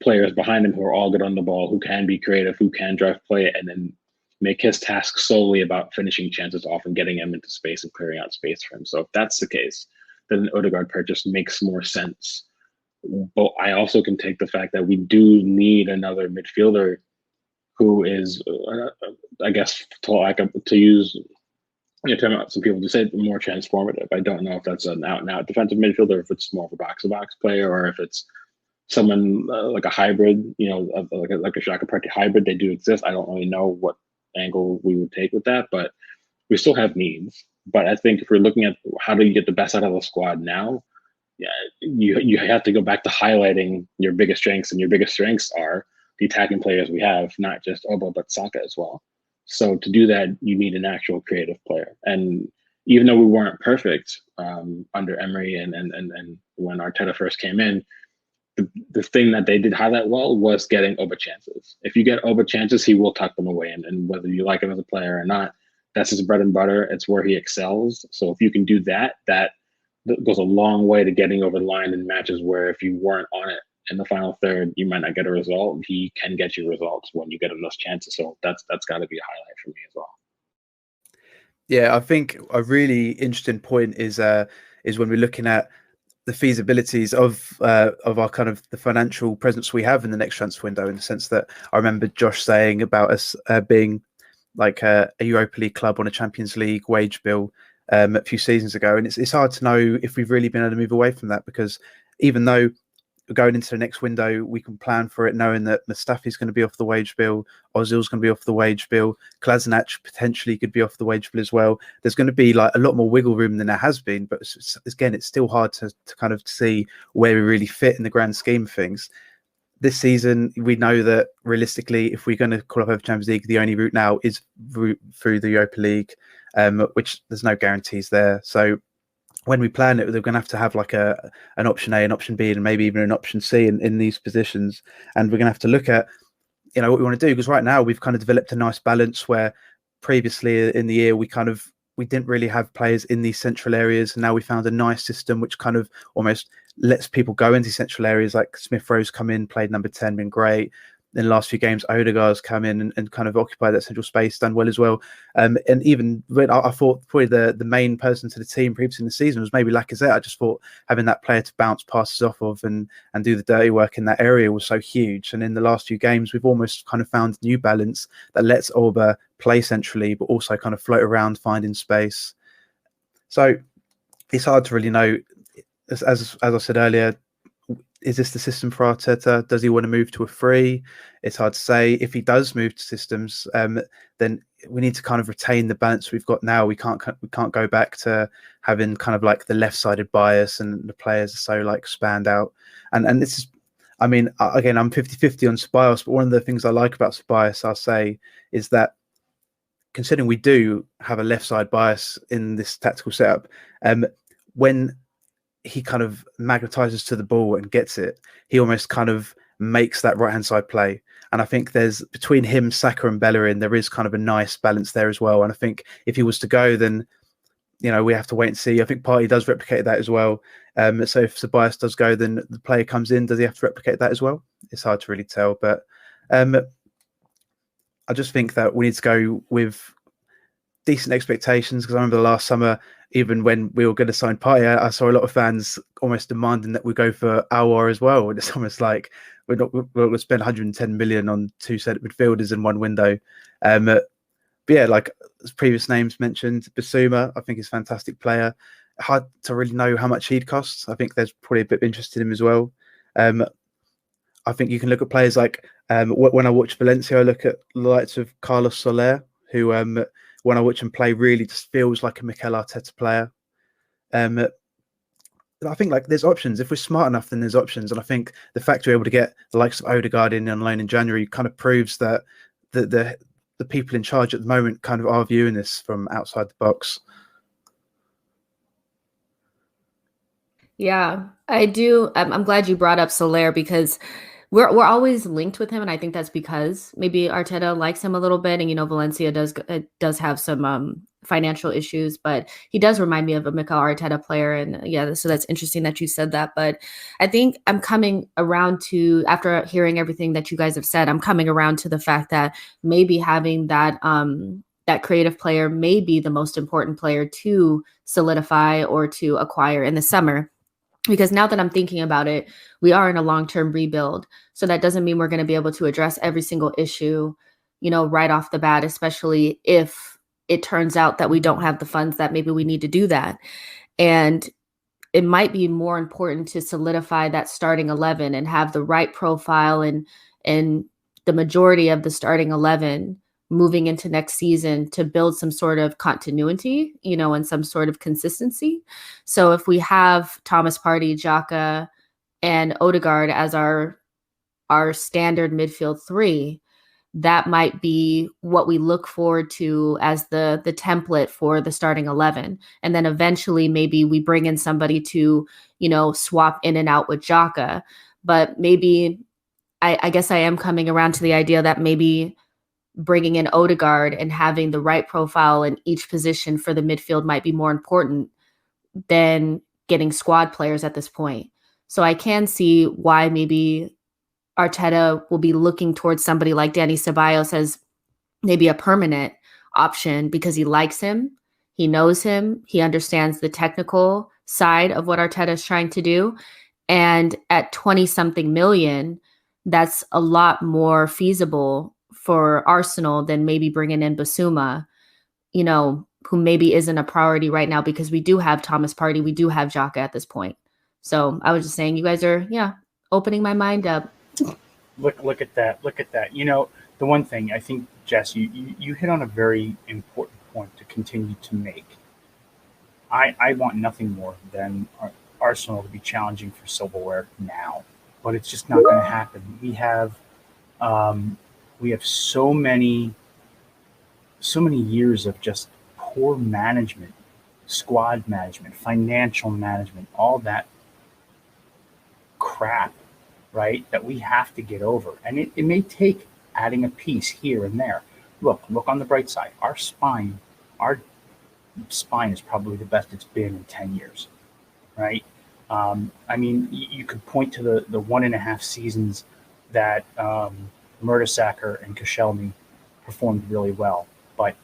players behind him who are all good on the ball, who can be creative, who can drive play, and then make his task solely about finishing chances off and getting him into space and clearing out space for him. So if that's the case, then an Odegaard purchase makes more sense. But I also can take the fact that we do need another midfielder who is, I guess, to use some people to say more transformative. I don't know if that's an out-and-out defensive midfielder, if it's more of a box-to-box player, or if it's someone like a hybrid, like a Xhaka Partey hybrid. They do exist. I don't really know what angle we would take with that, but we still have needs. But I think if we're looking at how do you get the best out of the squad now, yeah, you have to go back to highlighting your biggest strengths, and your biggest strengths are the attacking players we have, not just Obo, but Saka as well. So to do that, you need an actual creative player. And even though we weren't perfect under Emery and when Arteta first came in, the thing that they did highlight well was getting Oba chances. If you get Oba chances, he will tuck them away. And whether you like him as a player or not, that's his bread and butter. It's where he excels. So if you can do that, that goes a long way to getting over the line in matches where if you weren't on it in the final third, you might not get a result. He can get you results when you get him those chances. So that's got to be a highlight for me as well. Yeah, I think a really interesting point is when we're looking at the feasibilities of our kind of the financial presence we have in the next transfer window, in the sense that I remember Josh saying about us being like a Europa League club on a Champions League wage bill a few seasons ago, and it's hard to know if we've really been able to move away from that, because even though going into the next window, we can plan for it knowing that Mustafi's going to be off the wage bill, Ozil's going to be off the wage bill, Kolasinac potentially could be off the wage bill as well. There's going to be like a lot more wiggle room than there has been, but again, it's still hard to kind of see where we really fit in the grand scheme of things. This season, we know that realistically, if we're going to qualify for Champions League, the only route now is through the Europa League, which there's no guarantees there. So when we plan it, they're going to have like an option A, an option B, and maybe even an option C in these positions. And we're going to have to look at, what we want to do, because right now we've kind of developed a nice balance where previously in the year we didn't really have players in these central areas, and now we found a nice system which kind of almost lets people go into central areas. Like Smith Rowe's come in, played number 10, been great. In the last few games, Odegaard's come in and kind of occupied that central space, done well as well. And even when I thought probably the main person to the team previously in the season was maybe Lacazette. I just thought having that player to bounce passes off of and do the dirty work in that area was so huge. And in the last few games, we've almost kind of found a new balance that lets Oba play centrally, but also kind of float around, finding space. So it's hard to really know. As I said earlier, is this the system for Arteta? Does he want to move to a 3? It's hard to say. If he does move to systems, then we need to kind of retain the balance we've got now. We can't go back to having kind of like the left-sided bias and the players are so like spanned out. And this is, I mean, again, I'm 50-50 on Ceballos, but one of the things I like about Ceballos, I'll say, is that considering we do have a left-side bias in this tactical setup, when he kind of magnetizes to the ball and gets it, he almost kind of makes that right-hand side play. And I think there's, between him, Saka and Bellerin, there is kind of a nice balance there as well. And I think if he was to go, then, we have to wait and see. I think Partey does replicate that as well. So if Ceballos does go, then the player comes in, does he have to replicate that as well? It's hard to really tell. But I just think that we need to go with decent expectations, because I remember the last summer, even when we were going to sign Partey, I saw a lot of fans almost demanding that we go for Aouar as well. And it's almost like we're going to spend 110 million on 2 centre midfielders in one window. But yeah, like as previous names mentioned, Bissouma, I think is a fantastic player. Hard to really know how much he'd cost. I think there's probably a bit of interest in him as well. I think you can look at players like when I watch Valencia, I look at the likes of Carlos Soler, who when I watch him play, really just feels like a Mikel Arteta player. I think like there's options. If we're smart enough, then there's options. And I think the fact we're able to get the likes of Odegaard in on loan in January kind of proves that the people in charge at the moment kind of are viewing this from outside the box. Yeah, I do. I'm glad you brought up Soler, because we're always linked with him, and I think that's because maybe Arteta likes him a little bit, and Valencia does have some financial issues, but he does remind me of a Mikel Arteta player, and yeah, so that's interesting that you said that. But I think I'm coming around to, after hearing everything that you guys have said, I'm coming around to the fact that maybe having that creative player may be the most important player to solidify or to acquire in the summer. Because now that I'm thinking about it, we are in a long-term rebuild. So that doesn't mean we're going to be able to address every single issue, right off the bat, especially if it turns out that we don't have the funds that maybe we need to do that. And it might be more important to solidify that starting 11 and have the right profile and the majority of the starting 11 moving into next season to build some sort of continuity, and some sort of consistency. So if we have Thomas Partey, Xhaka, and Odegaard as our standard midfield three, that might be what we look forward to as the template for the starting 11. And then eventually maybe we bring in somebody to, swap in and out with Xhaka. But maybe I guess I am coming around to the idea that maybe bringing in Odegaard and having the right profile in each position for the midfield might be more important than getting squad players at this point. So I can see why maybe Arteta will be looking towards somebody like Dani Ceballos as maybe a permanent option, because he likes him, he knows him, he understands the technical side of what Arteta is trying to do. And at 20-something million, that's a lot more feasible for Arsenal than maybe bringing in Basuma, who maybe isn't a priority right now, because we do have Thomas Partey, we do have Xhaka at this point. So I was just saying, you guys are, opening my mind up. Look at that. The one thing I think, Jess, you hit on a very important point to continue to make. I want nothing more than Arsenal to be challenging for silverware now, but it's just not going to happen. We have so many years of just poor management, squad management, financial management, all that crap, right, that we have to get over. And it may take adding a piece here and there. Look on the bright side. Our spine is probably the best it's been in 10 years, right? You could point to the 1.5 seasons that Mertesacker and Koscielny performed really well, but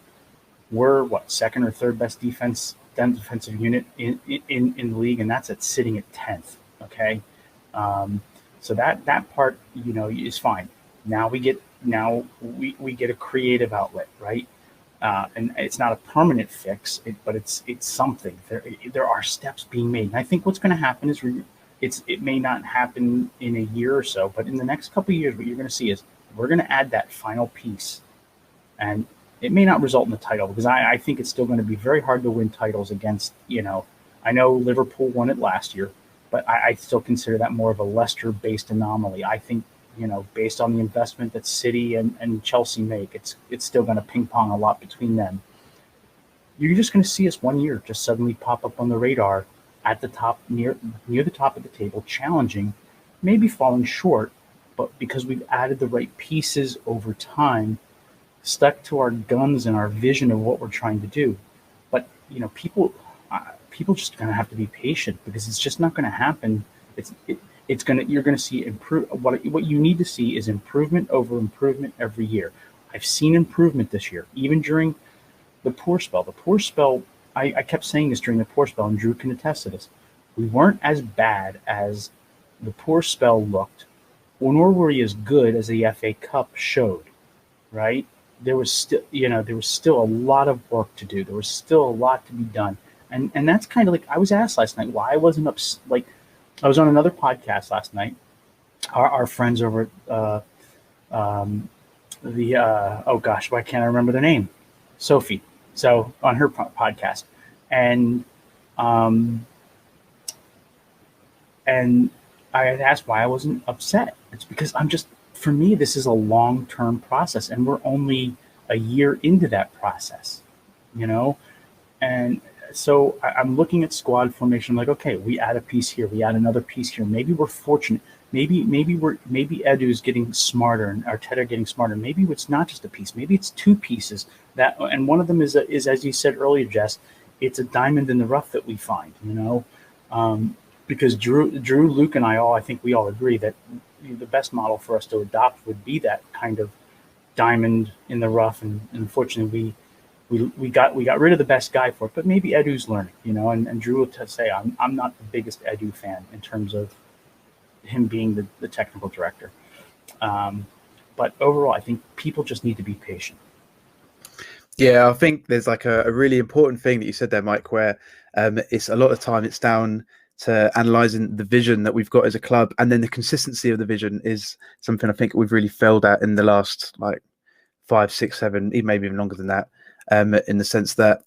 we're second or third best defensive unit in the league, and that's sitting at 10th. Okay, so that part is fine. Now we get a creative outlet, right? And it's not a permanent fix, but it's something. There are steps being made, and I think what's going to happen is it may not happen in a year or so, but in the next couple of years, what you're going to see is we're going to add that final piece, and it may not result in the title, because I think it's still going to be very hard to win titles against, I know Liverpool won it last year, but I still consider that more of a Leicester-based anomaly. I think, based on the investment that City and Chelsea make, it's still going to ping pong a lot between them. You're just going to see us one year just suddenly pop up on the radar at the top, near the top of the table, challenging, maybe falling short, but because we've added the right pieces over time, stuck to our guns and our vision of what we're trying to do. But people just going to have to be patient, because it's just not going to happen. You're going to see what you need to see is improvement over improvement every year. I've seen improvement this year, even during the poor spell. The poor spell, I kept saying this during the poor spell, and Drew can attest to this. We weren't as bad as the poor spell looked, nor were we as good as the FA Cup showed, right? There was still a lot of work to do. There was still a lot to be done. And that's kind of like, I was asked last night why I wasn't I was on another podcast last night. Our friends over at why can't I remember their name? Sophie. So on her podcast, and I had asked why I wasn't upset. It's because for me, this is a long-term process, and we're only a year into that process, and So I'm looking at squad formation. I'm like, okay, we add a piece here, we add another piece here. Maybe we're fortunate. Maybe Edu's getting smarter and Arteta getting smarter. Maybe it's not just a piece. Maybe it's two pieces. And one of them is as you said earlier, Jess, it's a diamond in the rough that we find. Because Drew, Luke, and I think we all agree that the best model for us to adopt would be that kind of diamond in the rough. And unfortunately, we got rid of the best guy for it. But maybe Edu's learning, And Drew will say I'm not the biggest Edu fan in terms of him being the technical director. But overall, I think people just need to be patient. Yeah, I think there's like a really important thing that you said there, Mike, where it's a lot of time it's down to analysing the vision that we've got as a club, and then the consistency of the vision is something I think we've really failed at in the last 5, 6, 7, even maybe even longer than that, in the sense that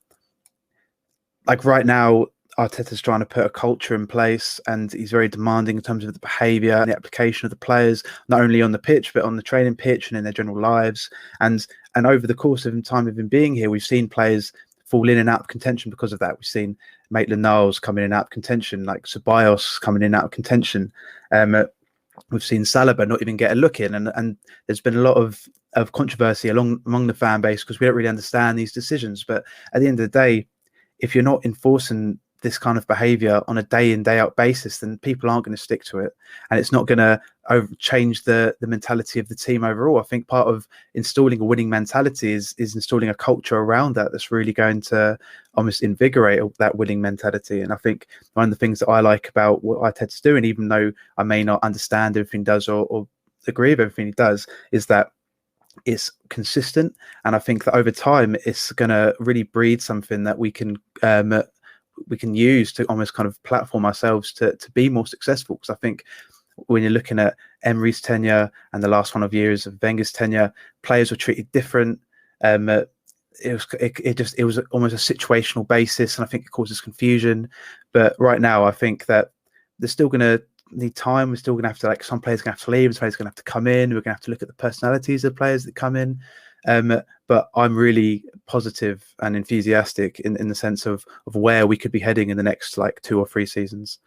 right now Arteta's trying to put a culture in place, and he's very demanding in terms of the behaviour and the application of the players, not only on the pitch but on the training pitch and in their general lives. And over the course of time of him being here, we've seen players fall in and out of contention because of that. We've seen Maitland-Niles coming in and out of contention, like Ceballos coming in and out of contention. We've seen Saliba not even get a look in, and there's been a lot of controversy among the fan base because we don't really understand these decisions. But at the end of the day, if you're not enforcing this kind of behavior on a day in, day out basis, then people aren't going to stick to it, and it's not going to change the mentality of the team overall. I think part of installing a winning mentality is installing a culture around that's really going to almost invigorate that winning mentality. And I think one of the things that I like about what Arteta's doing, even though I may not understand everything he does or agree with everything he does, is that it's consistent. And I think that over time it's going to really breed something that we can use to almost kind of platform ourselves to be more successful. Because I think when you're looking at Emery's tenure and the last 1 years of Wenger's tenure, players were treated different. It was almost a situational basis, and I think it causes confusion. But right now, I think that they're still going to need time. We're still going to have to some players are going to have to leave, and some players are going to have to come in. We're going to have to look at the personalities of the players that come in. But I'm really positive and enthusiastic in the sense of where we could be heading in the next 2 or 3 seasons.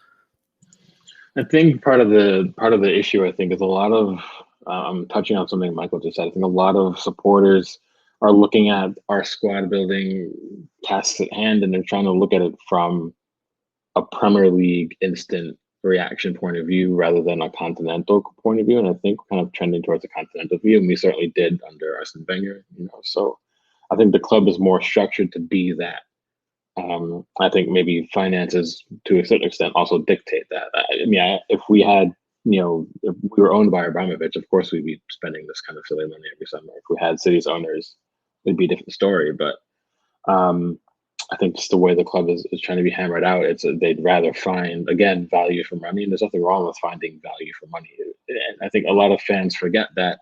I think part of the issue, I think, is a lot of I'm touching on something Michael just said. I think a lot of supporters are looking at our squad building tasks at hand, and they're trying to look at it from a Premier League instant reaction point of view rather than a continental point of view. And I think we're kind of trending towards a continental view, and we certainly did under Arsene Wenger. So I think the club is more structured to be that. I think maybe finances, to a certain extent, also dictate that. If we had, if we were owned by Abramovich, of course we'd be spending this kind of silly money every summer. If we had City's owners, it'd be a different story. But I think just the way the club is trying to be hammered out, they'd rather find, again, value for money. And there's nothing wrong with finding value for money. And I think a lot of fans forget that,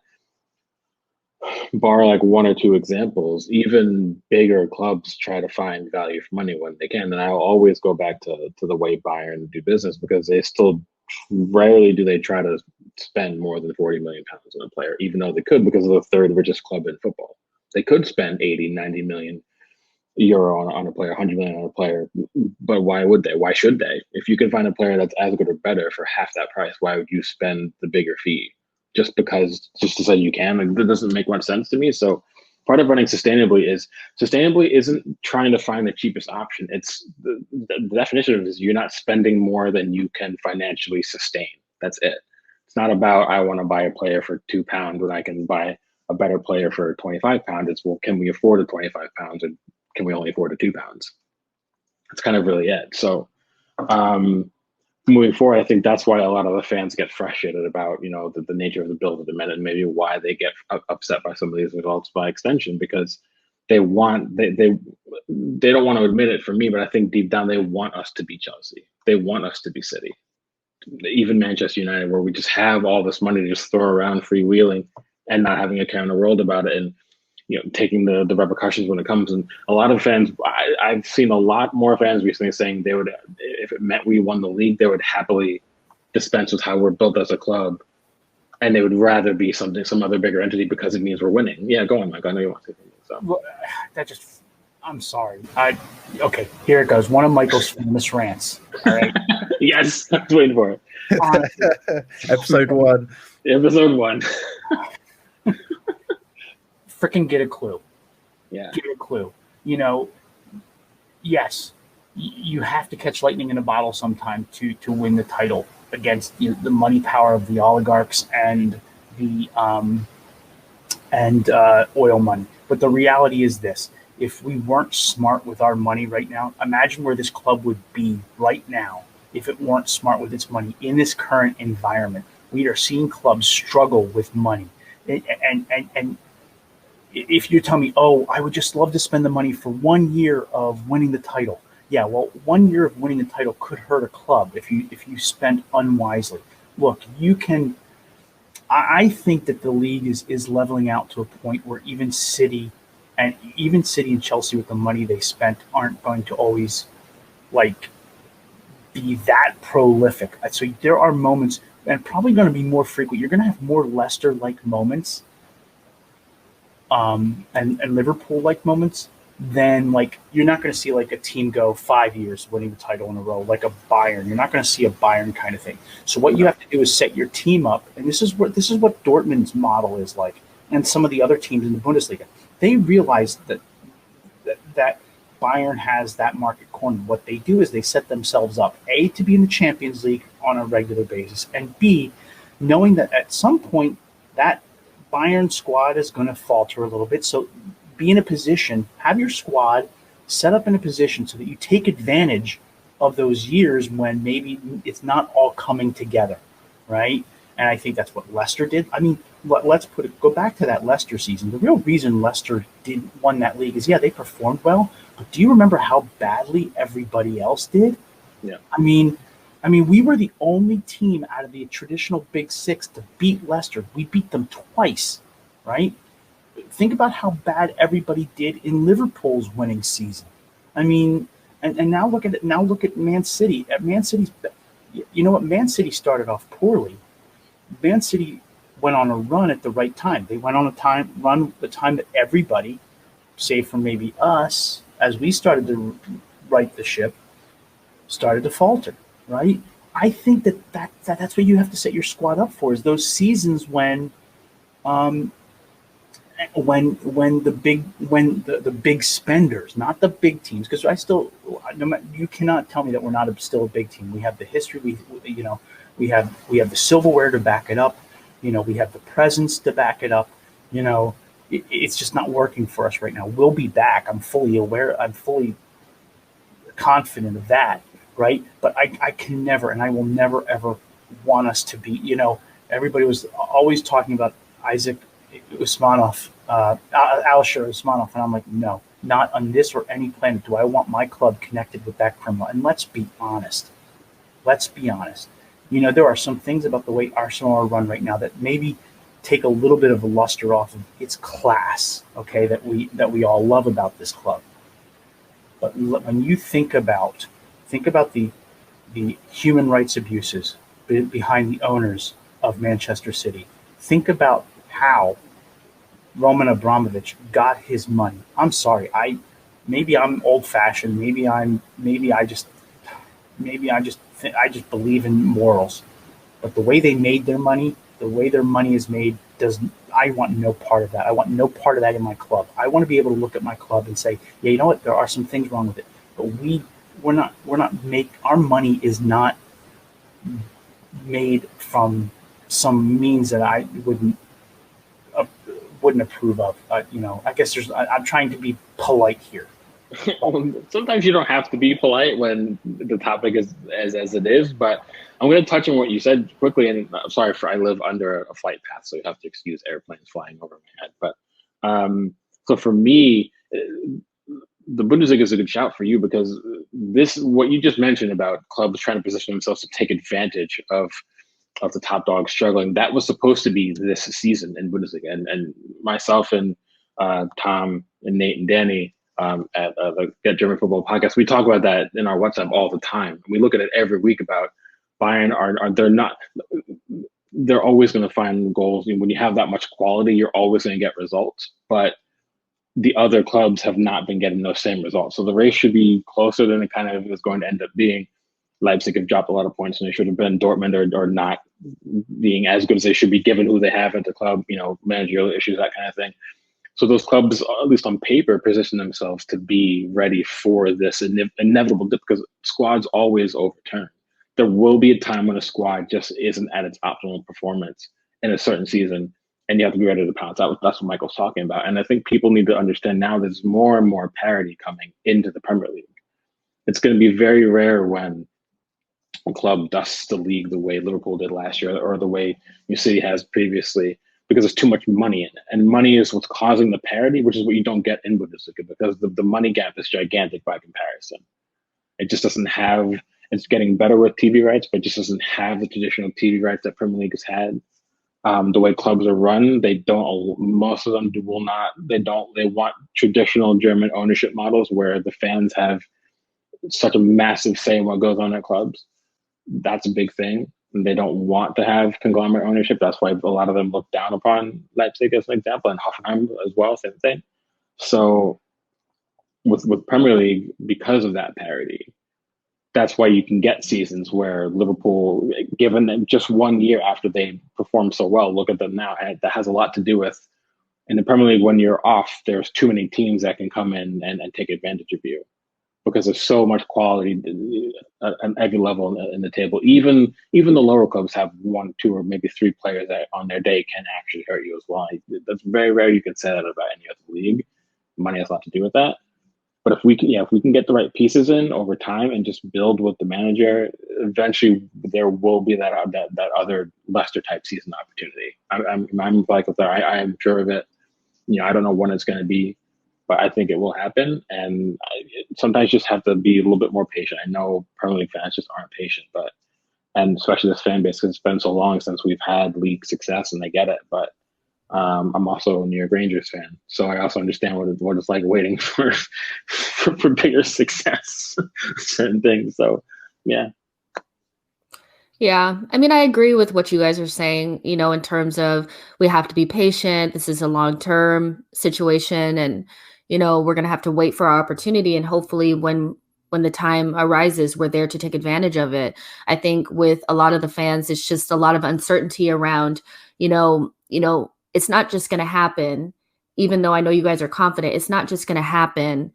bar 1 or 2 examples, even bigger clubs try to find value for money when they can. And I'll always go back to the way Bayern do business, because they still rarely do they try to spend more than 40 million pounds on a player, even though they could, because of the third richest club in football. They could spend 80, 90 million euro on a player, 100 million on a player, but why would they? Why should they? If you can find a player that's as good or better for half that price, why would you spend the bigger fee? Just to say you can? That doesn't make much sense to me. So part of running sustainably isn't trying to find the cheapest option. It's the definition of it is you're not spending more than you can financially sustain. That's it. It's not about I want to buy a player for £2 when I can buy a better player for £25. It's, well, can we afford a £25 or can we only afford a £2? That's kind of really it. So moving forward, I think that's why a lot of the fans get frustrated about, the nature of the build at the minute, and maybe why they get upset by some of these results by extension, because they don't want to admit it for me, but I think deep down they want us to be Chelsea. They want us to be City. Even Manchester United, where we just have all this money to just throw around freewheeling and not having a care in the world about it, and taking the repercussions when it comes. And a lot of fans, I've seen a lot more fans recently saying they would, if it meant we won the league, they would happily dispense with how we're built as a club, and they would rather be some other bigger entity because it means we're winning. Yeah, go on, Mike. I know you want to say something. So. Well, I'm sorry. Okay, here it goes. One of Michael's famous rants. All right. Yes, I was waiting for it. Episode 1. Episode 1. Freaking get a clue. Yeah. Get a clue. Yes, you have to catch lightning in a bottle sometime to win the title against the money power of the oligarchs and the oil money. But the reality is this: if we weren't smart with our money right now, imagine where this club would be right now if it weren't smart with its money in this current environment. We are seeing clubs struggle with money, and if you tell me, oh, I would just love to spend the money for 1 year of winning the title. Yeah, well, 1 year of winning the title could hurt a club if you spend unwisely. Look, you can. I think that the league is leveling out to a point where even City and Chelsea with the money they spent aren't going to always be that prolific. So there are moments, and probably going to be more frequent. You're going to have more Leicester-like moments, and Liverpool-like moments. Then you're not going to see a team go 5 years winning the title in a row, like a Bayern. You're not going to see a Bayern kind of thing. So what you have to do is set your team up, and this is what Dortmund's model is like, and some of the other teams in the Bundesliga. They realize that Bayern has that market corner. What they do is they set themselves up, A, to be in the Champions League on a regular basis, and B, knowing that at some point that Bayern squad is going to falter a little bit. So be in a position, have your squad set up in a position so that you take advantage of those years when maybe it's not all coming together, right? And I think that's what Leicester did. I mean, let's go back to that Leicester season. The real reason Leicester won that league is, they performed well, but do you remember how badly everybody else did? Yeah. I mean, we were the only team out of the traditional Big Six to beat Leicester. We beat them twice, right? Think about how bad everybody did in Liverpool's winning season. I mean, and now look at it. Now look at Man City. At Man City's, you know what? Man City started off poorly. Man City went on a run at the right time. They went on the time that everybody, save for maybe us, as we started to right the ship, started to falter. Right? I think that's what you have to set your squad up for, is those seasons when the big spenders, not the big teams, because you cannot tell me that we're not still a big team. We have the history, we have the silverware to back it up, we have the presence to back it up. It's just not working for us right now. We'll be back. I'm fully aware. I'm fully confident of that. Right. But I can never, and I will never, ever want us to be, everybody was always talking about Isaac Usmanov, Alisher Usmanov. And I'm like, no, not on this or any planet do I want my club connected with that criminal. And let's be honest. There are some things about the way Arsenal are run right now that maybe take a little bit of a luster off of its class, okay, that we all love about this club. But when you think about the human rights abuses behind the owners of Manchester City. Think about how Roman Abramovich got his money. I'm sorry. Maybe I'm old-fashioned. Maybe I just believe in morals. But the way they made their money, the way their money is made, I want no part of that. I want no part of that in my club. I want to be able to look at my club and say, yeah, you know what? There are some things wrong with it, but our money is not made from some means that I wouldn't approve of. I guess I'm trying to be polite here. Sometimes you don't have to be polite when the topic is as it is, but I'm going to touch on what you said quickly. And I'm sorry I live under a flight path, so you have to excuse airplanes flying over my head. But so for me, the Bundesliga is a good shout for you, because what you just mentioned about clubs trying to position themselves to take advantage of the top dogs struggling, that was supposed to be this season in Bundesliga. And myself and Tom and Nate and Danny at the Get German Football podcast, we talk about that in our WhatsApp all the time. We look at it every week about Bayern they're always going to find goals. When you have that much quality, you're always going to get results. But the other clubs have not been getting those same results. So the race should be closer than it kind of is going to end up being. Leipzig have dropped a lot of points, and they should have been. Dortmund or not being as good as they should be, given who they have at the club, managerial issues, that kind of thing. So those clubs, at least on paper, position themselves to be ready for this inevitable dip, because squads always overturn. There will be a time when a squad just isn't at its optimal performance in a certain season, and you have to be ready to pounce. That's what Michael's talking about. And I think people need to understand now there's more and more parity coming into the Premier League. It's going to be very rare when a club dusts the league the way Liverpool did last year, or the way New City has previously, because there's too much money in it. And money is what's causing the parity, which is what you don't get in Bundesliga, because the money gap is gigantic by comparison. It just doesn't have, it's getting better with TV rights, but just doesn't have the traditional TV rights that Premier League has had. The way clubs are run, most of them will not, they want traditional German ownership models where the fans have such a massive say in what goes on at clubs. That's a big thing. They don't want to have conglomerate ownership. That's why a lot of them look down upon Leipzig as an example, and Hoffenheim as well, same thing. So with Premier League, because of that parity, that's why you can get seasons where Liverpool, given them just 1 year after they performed so well, look at them now. And that has a lot to do with, in the Premier League, when you're off, there's too many teams that can come in and take advantage of you, because there's so much quality at every level in the table. Even the lower clubs have 1, 2, or maybe 3 players that on their day can actually hurt you as well. That's very rare you can say that about any other league. Money has a lot to do with that. But if we can get the right pieces in over time and just build with the manager, eventually there will be that other Leicester type season opportunity. I'm like with that. I am sure of it. I don't know when it's going to be, but I think it will happen. And sometimes you just have to be a little bit more patient. I know Premier League fans just aren't patient, and especially this fan base, because it's been so long since we've had league success, and they get it. But I'm also a New York Rangers fan, so I also understand what it's like waiting for bigger success, certain things. So, yeah. Yeah. I mean, I agree with what you guys are saying, in terms of we have to be patient. This is a long-term situation, and, we're going to have to wait for our opportunity. And hopefully when the time arises, we're there to take advantage of it. I think with a lot of the fans, it's just a lot of uncertainty around, it's not just going to happen, even though I know you guys are confident, it's not just going to happen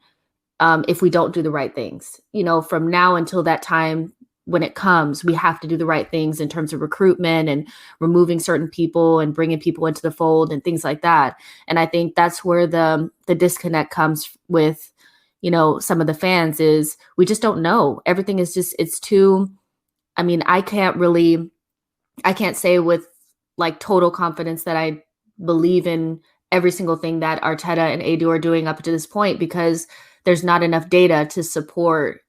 if we don't do the right things. From now until that time, when it comes, we have to do the right things in terms of recruitment and removing certain people and bringing people into the fold and things like that. And I think that's where the disconnect comes with, some of the fans, is we just don't know. Everything is just, it's too, I mean, I can't say with like total confidence that I believe in every single thing that Arteta and Edu are doing up to this point, because there's not enough data to support,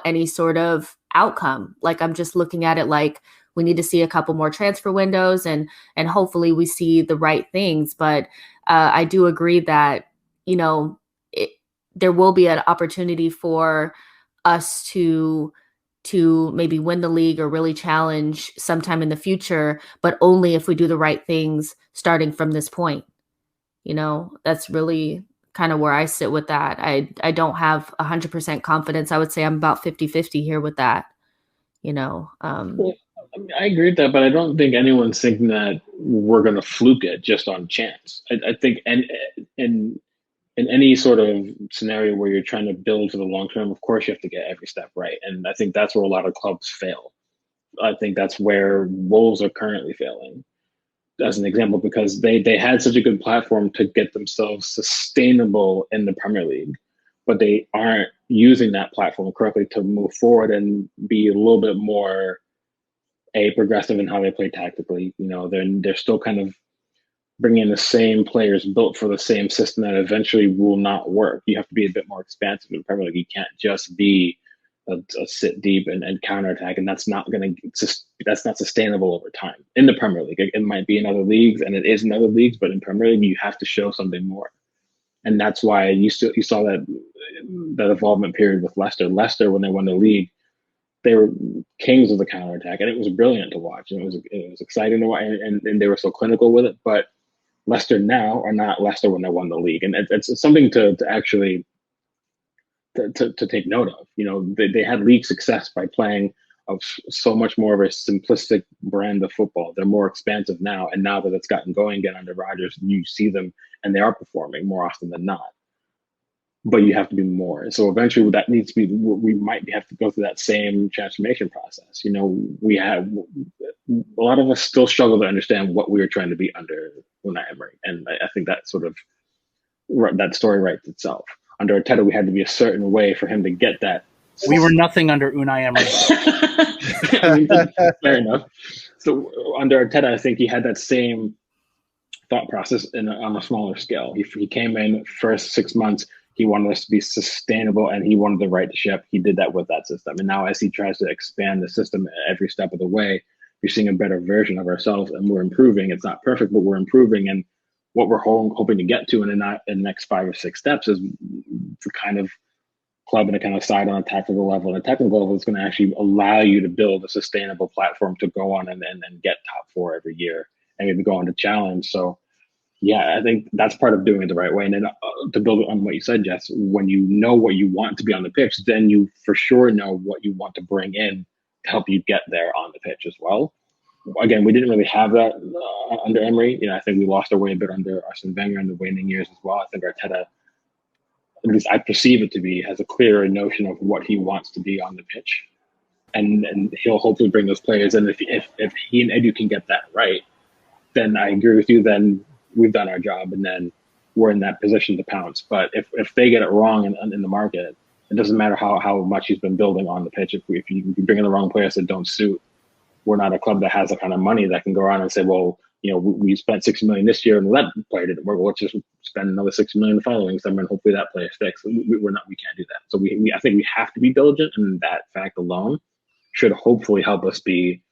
any sort of outcome. Like, I'm just looking at it like we need to see a couple more transfer windows and hopefully we see the right things. But I do agree that, there will be an opportunity for us to maybe win the league or really challenge sometime in the future, but only if we do the right things starting from this point. That's really kind of where I sit with that. I don't have 100% confidence. I would say I'm about 50-50 here with that. Well, I agree with that, but I don't think anyone's thinking that we're going to fluke it just on chance. I think in any sort of scenario where you're trying to build for the long term, of course you have to get every step right. And I think that's where a lot of clubs fail. I think that's where Wolves are currently failing, as an example, because they had such a good platform to get themselves sustainable in the Premier League, but they aren't using that platform correctly to move forward and be a little bit more progressive in how they play tactically. They're still kind of bringing in the same players built for the same system that eventually will not work. You have to be a bit more expansive in the Premier League. You can't just be a sit deep and counterattack, and that's not sustainable over time in the Premier League. It might be in other leagues, and it is in other leagues, but in Premier League you have to show something more. And that's why you saw that evolvement period with Leicester. Leicester, when they won the league, they were kings of the counterattack, and it was brilliant to watch, and it was exciting to watch, and they were so clinical with it. But Leicester now are not Leicester when they won the league, and it's something to actually to take note of. You know, they had league success by playing of so much more of a simplistic brand of football. They're more expansive now, and now that it's gotten going again under Rodgers, you see them and they are performing more often than not. But you have to be more. So eventually, that needs to be. We might have to go through that same transformation process. You know, we have a lot of us still struggle to understand what we were trying to be under Unai Emery, and I think that sort of that story writes itself. Under Arteta, we had to be a certain way for him to get that. We were nothing under Unai Emery. I mean, fair enough. So under Arteta, I think he had that same thought process on a smaller scale. He came in first 6 months. He wanted us to be sustainable, and he wanted to right the ship. He did that with that system. And now as he tries to expand the system every step of the way, you're seeing a better version of ourselves, and we're improving. It's not perfect, but we're improving. And what we're hoping to get to in the next 5 or 6 steps is the kind of club and a kind of side on a tactical level. And a technical level is going to actually allow you to build a sustainable platform to go on and get top 4 every year and maybe go on to challenge. So, yeah, I think that's part of doing it the right way. And then to build on what you said, Jess, when you know what you want to be on the pitch, then you for sure know what you want to bring in to help you get there on the pitch as well. Again, we didn't really have that under Emery. You know, I think we lost our way a bit under Arsene Wenger in the waning years as well. I think Arteta, at least I perceive it to be, has a clearer notion of what he wants to be on the pitch, and he'll hopefully bring those players. And if he and Edu can get that right, then I agree with you. Then we've done our job, and then we're in that position to pounce. But if they get it wrong in the market, it doesn't matter how much he's been building on the pitch. If you bring in the wrong players that don't suit, we're not a club that has the kind of money that can go around and say, well, you know, we spent $6 million this year and that player didn't work. Well, let's just spend another $6 million the following summer and hopefully that player sticks. We can't do that. So I think we have to be diligent, and that fact alone should hopefully help us be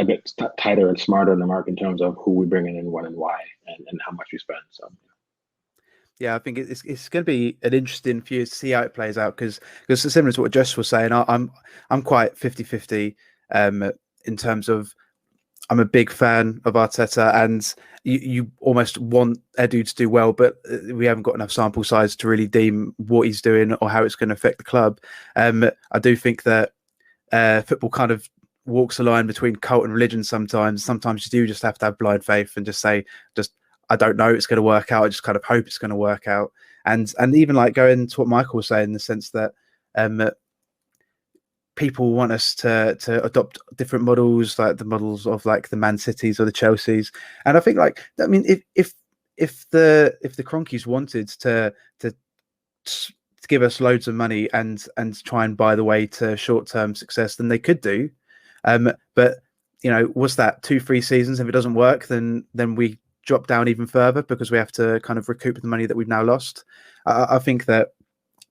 a bit tighter and smarter in the market in terms of who we bring in and when and why and how much we spend. So. Yeah, I think it's going to be an interesting few to see how it plays out because it's similar to what Jess was saying. I'm quite 50-50 in terms of I'm a big fan of Arteta, and you almost want Edu to do well, but we haven't got enough sample size to really deem what he's doing or how it's going to affect the club. I do think that football kind of walks a line between cult and religion sometimes. Sometimes you do just have to have blind faith and just say, I don't know, it's going to work out. I just kind of hope it's going to work out. And even like going to what Michael was saying in the sense that people want us to adopt different models, like the models of like the Man Cities or the Chelseas. And I think if the Cronkies wanted to give us loads of money and try and buy the way to short-term success, then they could do. But you know, was that 2-3 seasons? If it doesn't work, then we drop down even further because we have to kind of recoup the money that we've now lost. I think that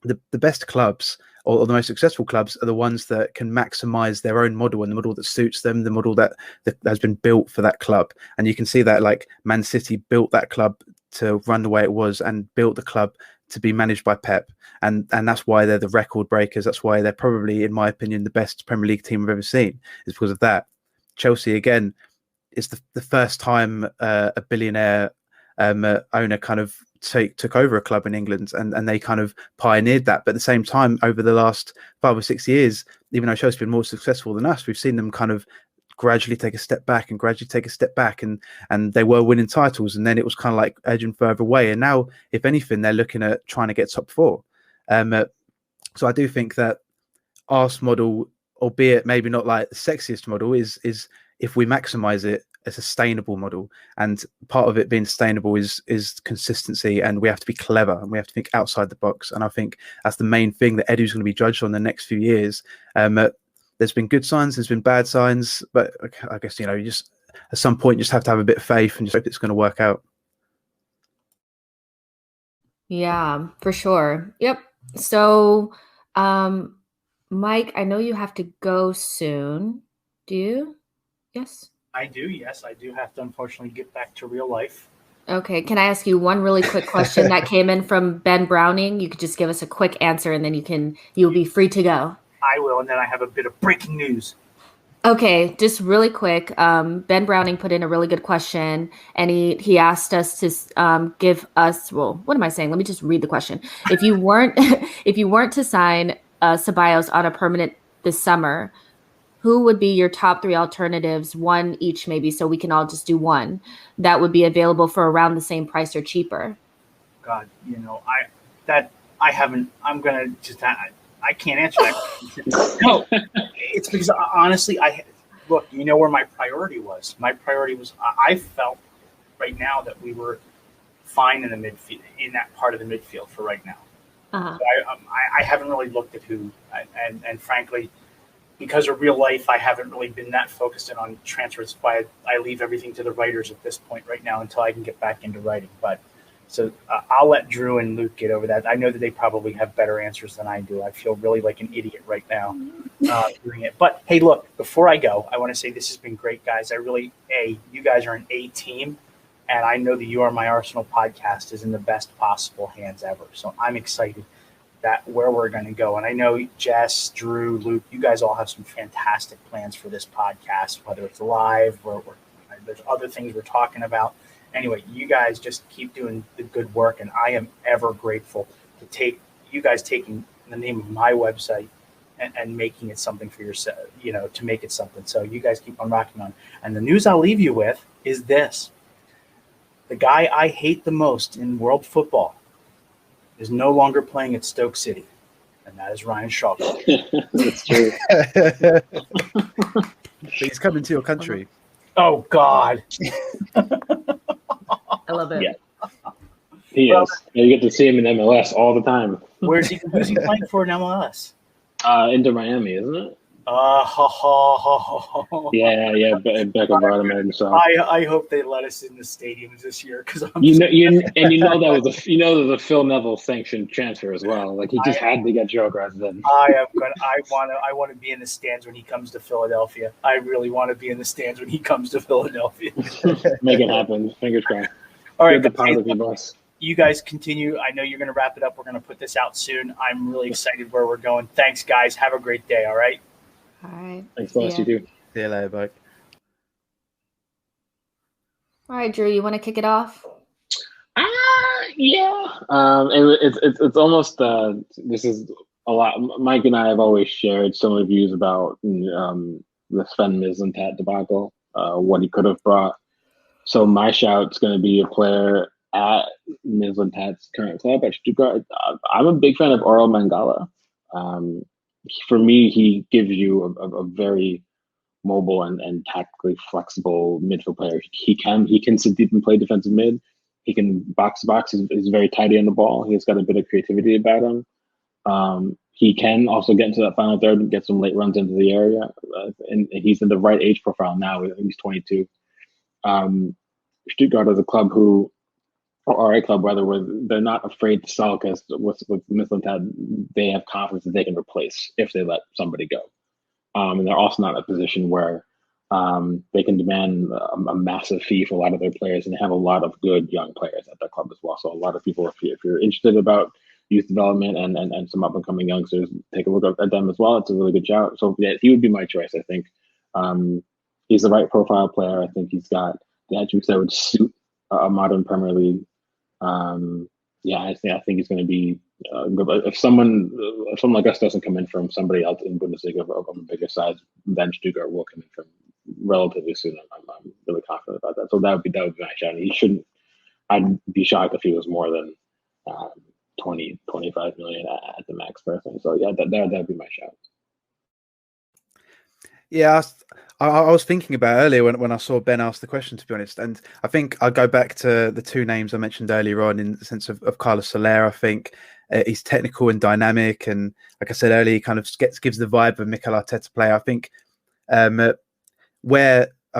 the best clubs or the most successful clubs are the ones that can maximize their own model and the model that suits them, the model that has been built for that club. And you can see that like Man City built that club to run the way it was and built the club to be managed by Pep. And that's why they're the record breakers. That's why they're probably, in my opinion, the best Premier League team I've ever seen, is because of that. Chelsea, again, is the first time a billionaire owner kind of took over a club in England, and they kind of pioneered that. But at the same time, over the last 5 or 6 years, even though Chelsea have been more successful than us, we've seen them kind of gradually take a step back and they were winning titles, and then it was kind of like edging further away. And now, if anything, they're looking at trying to get top 4. So I do think that Arse model, albeit maybe not like the sexiest model, is if we maximize it, a sustainable model. And part of it being sustainable is consistency, and we have to be clever and we have to think outside the box. And I think that's the main thing that Edu's going to be judged on the next few years. There's been good signs, there's been bad signs, but I guess, you know, you just at some point you just have to have a bit of faith and just hope it's going to work out. Yeah, for sure. Yep. So, Mike, I know you have to go soon. Do you? Yes? I do, yes. I do have to, unfortunately, get back to real life. Okay. Can I ask you one really quick question that came in from Ben Browning? You could just give us a quick answer, and then you'll be free to go. I will, and then I have a bit of breaking news. Okay, just really quick. Ben Browning put in a really good question, and he asked us to give us. Well, what am I saying? Let me just read the question. If you weren't if you weren't to sign Ceballos on a permanent this summer, who would be your top three alternatives? One each, maybe, so we can all just do one that would be available for around the same price or cheaper. God, I haven't. I'm gonna just. I can't answer that. No, it's because honestly, look. You know where my priority was. My priority was. I felt right now that we were fine in the midfield, in that part of the midfield for right now. Uh-huh. So I haven't really looked at who, and frankly, because of real life, I haven't really been that focused in on transfers. Why I leave everything to the writers at this point right now until I can get back into writing. But so I'll let Drew and Luke get over that. I know that they probably have better answers than I do. I feel really like an idiot right now doing it. But hey, look, before I go, I want to say this has been great, guys. You guys are an A team. And I know the You Are My Arsenal podcast is in the best possible hands ever. So I'm excited that where we're going to go. And I know Jess, Drew, Luke, you guys all have some fantastic plans for this podcast, whether it's live or there's other things we're talking about. Anyway, you guys just keep doing the good work. And I am ever grateful to take you guys taking the name of my website and making it something for yourself, to make it something. So you guys keep on rocking on. And the news I'll leave you with is this. The guy I hate the most in world football is no longer playing at Stoke City, and that is Ryan Shaw. That's true. He's coming to your country. Oh, God. I love it. Yeah. He is. You get to see him in MLS all the time. Who's he playing for in MLS? Into Miami, isn't it? Yeah. Beckham brought him in. So I hope they let us in the stadiums this year because that was a Phil Neville sanctioned transfer as well. Like he just had to get Joe Graz in. I want to be in the stands when he comes to Philadelphia. I really want to be in the stands when he comes to Philadelphia. Make it happen. Fingers crossed. All right, boss. You guys continue. I know you're going to wrap it up. We're going to put this out soon. I'm really excited where we're going. Thanks, guys. Have a great day. All right. All right. Thanks, boss. You too. See you later, bye. All right, Drew, you want to kick it off? Yeah. It's almost this is a lot. Mike and I have always shared similar views about the Sven Mislintat debacle, what he could have brought. So my shout's going to be a player at Mislintat's current club at Stuttgart. I'm a big fan of Oral Mangala. For me, he gives you a very mobile and tactically flexible midfield player. He can sit deep and play defensive mid. He can box to box. He's very tidy on the ball. He's got a bit of creativity about him. He can also get into that final third and get some late runs into the area. And he's in the right age profile now. He's 22. Stuttgart is a club or a club rather, where they're not afraid to sell because with Mislintat, they have confidence that they can replace if they let somebody go. And they're also not in a position where they can demand a massive fee for a lot of their players, and they have a lot of good young players at their club as well. So a lot of people, if you're interested about youth development and some up and coming youngsters, take a look at them as well. It's a really good shout. So yeah, he would be my choice. I think he's the right profile player. I think he's got the attributes that would suit a modern Premier League. I think he's going to be good. If someone like us doesn't come in from somebody else in Bundesliga of a bigger size, then Stuttgart will come in from relatively soon. I'm really confident about that. So that would be my shout. He shouldn't. I'd be shocked if he was more than 20, 25 million at the max personally. So yeah, that'd be my shout. Yeah, I was thinking about earlier when I saw Ben ask the question, to be honest, and I think I'll go back to the two names I mentioned earlier on in the sense of Carlos Soler. I think he's technical and dynamic, and like I said earlier, he kind of gives the vibe of Mikel Arteta player. I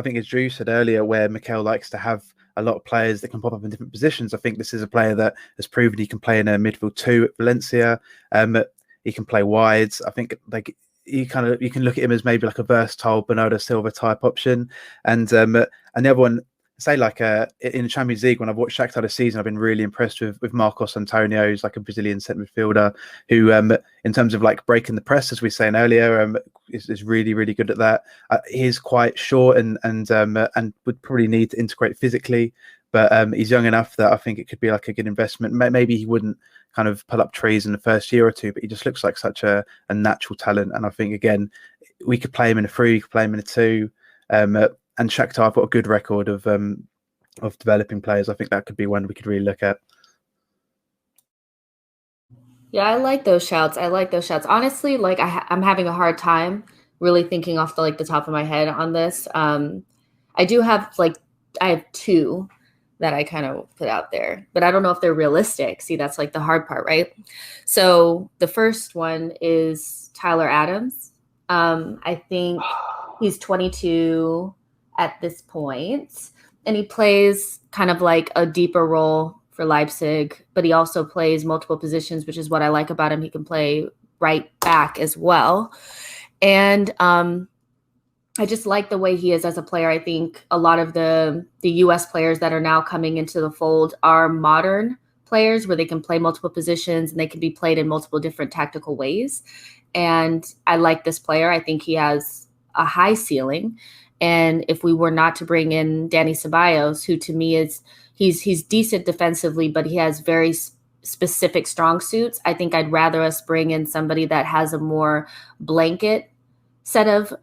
think as Drew said earlier, where Mikel likes to have a lot of players that can pop up in different positions, I think this is a player that has proven he can play in a midfield 2 at Valencia. He can play wides. I think you can look at him as maybe like a versatile Bernardo Silva type option. And the other one, say like in the Champions League, when I've watched Shakhtar this season, I've been really impressed with Marcos Antonio, who's like a Brazilian centre midfielder who, in terms of like breaking the press, as we were saying earlier, is really, really good at that. He's quite short and would probably need to integrate physically, but he's young enough that I think it could be like a good investment. Maybe he wouldn't kind of pull up trees in the first year or two, but he just looks like such a natural talent. And I think, again, we could play him in a 3, we could play him in a 2. And Shakhtar have got a good record of developing players. I think that could be one we could really look at. Yeah, I like those shouts. Honestly, like I'm having a hard time really thinking off the top of my head on this. I do have I have 2 that I kind of put out there, but I don't know if they're realistic. See, that's like the hard part, right? So the first one is Tyler Adams. I think he's 22 at this point, and he plays kind of like a deeper role for Leipzig, but he also plays multiple positions, which is what I like about him. He can play right back as well. And I just like the way he is as a player. I think a lot of the US players that are now coming into the fold are modern players where they can play multiple positions and they can be played in multiple different tactical ways. And I like this player. I think he has a high ceiling. And if we were not to bring in Dani Ceballos, who to me is he's decent defensively, but he has very specific strong suits, I think I'd rather us bring in somebody that has a more blanket set of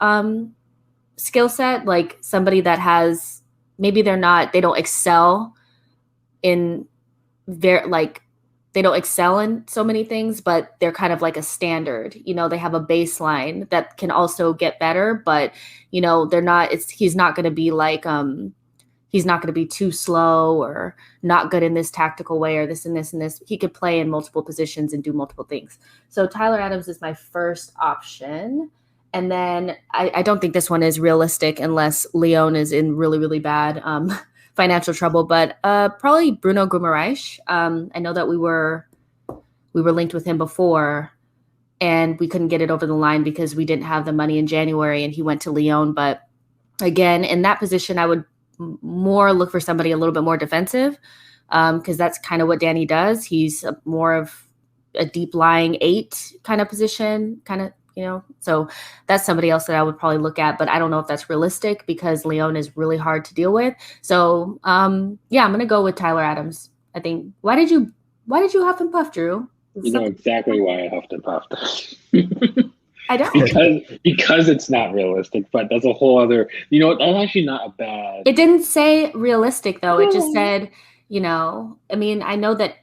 skill set, like somebody that has, maybe they don't excel in they don't excel in so many things, but they're kind of like a standard. They have a baseline that can also get better, but they're not. He's not going to be he's not going to be too slow or not good in this tactical way or this and this and this. He could play in multiple positions and do multiple things. So Tyler Adams is my first option. And then I don't think this one is realistic unless Lyon is in really, really bad financial trouble, but probably Bruno Guimaraes. I know that we were linked with him before and we couldn't get it over the line because we didn't have the money in January and he went to Lyon. But again, in that position, I would more look for somebody a little bit more defensive because that's kind of what Dani does. He's more of a deep lying 8 kind of position, so that's somebody else that I would probably look at, but I don't know if that's realistic because Lyon is really hard to deal with. So, I'm going to go with Tyler Adams. I think, why did you huff and puff, Drew? You know exactly why I huffed and puffed. I don't. because it's not realistic, but that's a whole other, that's actually not a bad. It didn't say realistic though. It just said, I know that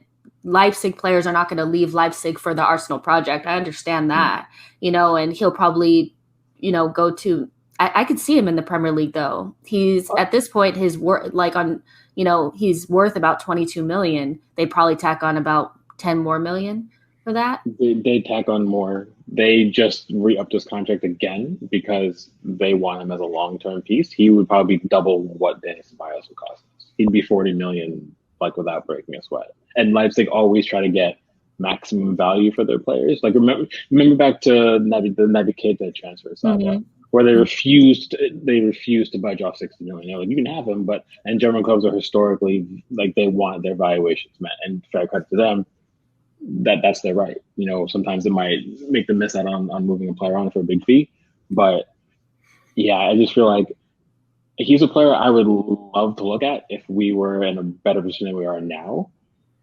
Leipzig players are not going to leave Leipzig for the Arsenal project. I understand that, and he'll probably, go to, I could see him in the Premier League though. He's at this point, his worth, he's worth about 22 million. They probably tack on about 10 more million for that. They tack on more. They just re-upped his contract again because they want him as a long-term piece. He would probably double what Dani Ceballos would cost us. He'd be 40 million, without breaking a sweat. And Leipzig always try to get maximum value for their players. Remember back to the Naby Keita transfer, where they refused to budge off 60 million. They're like, you can have him, and German clubs are historically they want their valuations met, and fair credit to them. That's their right. Sometimes it might make them miss out on moving a player on for a big fee, but yeah, I just feel like he's a player I would love to look at if we were in a better position than we are now.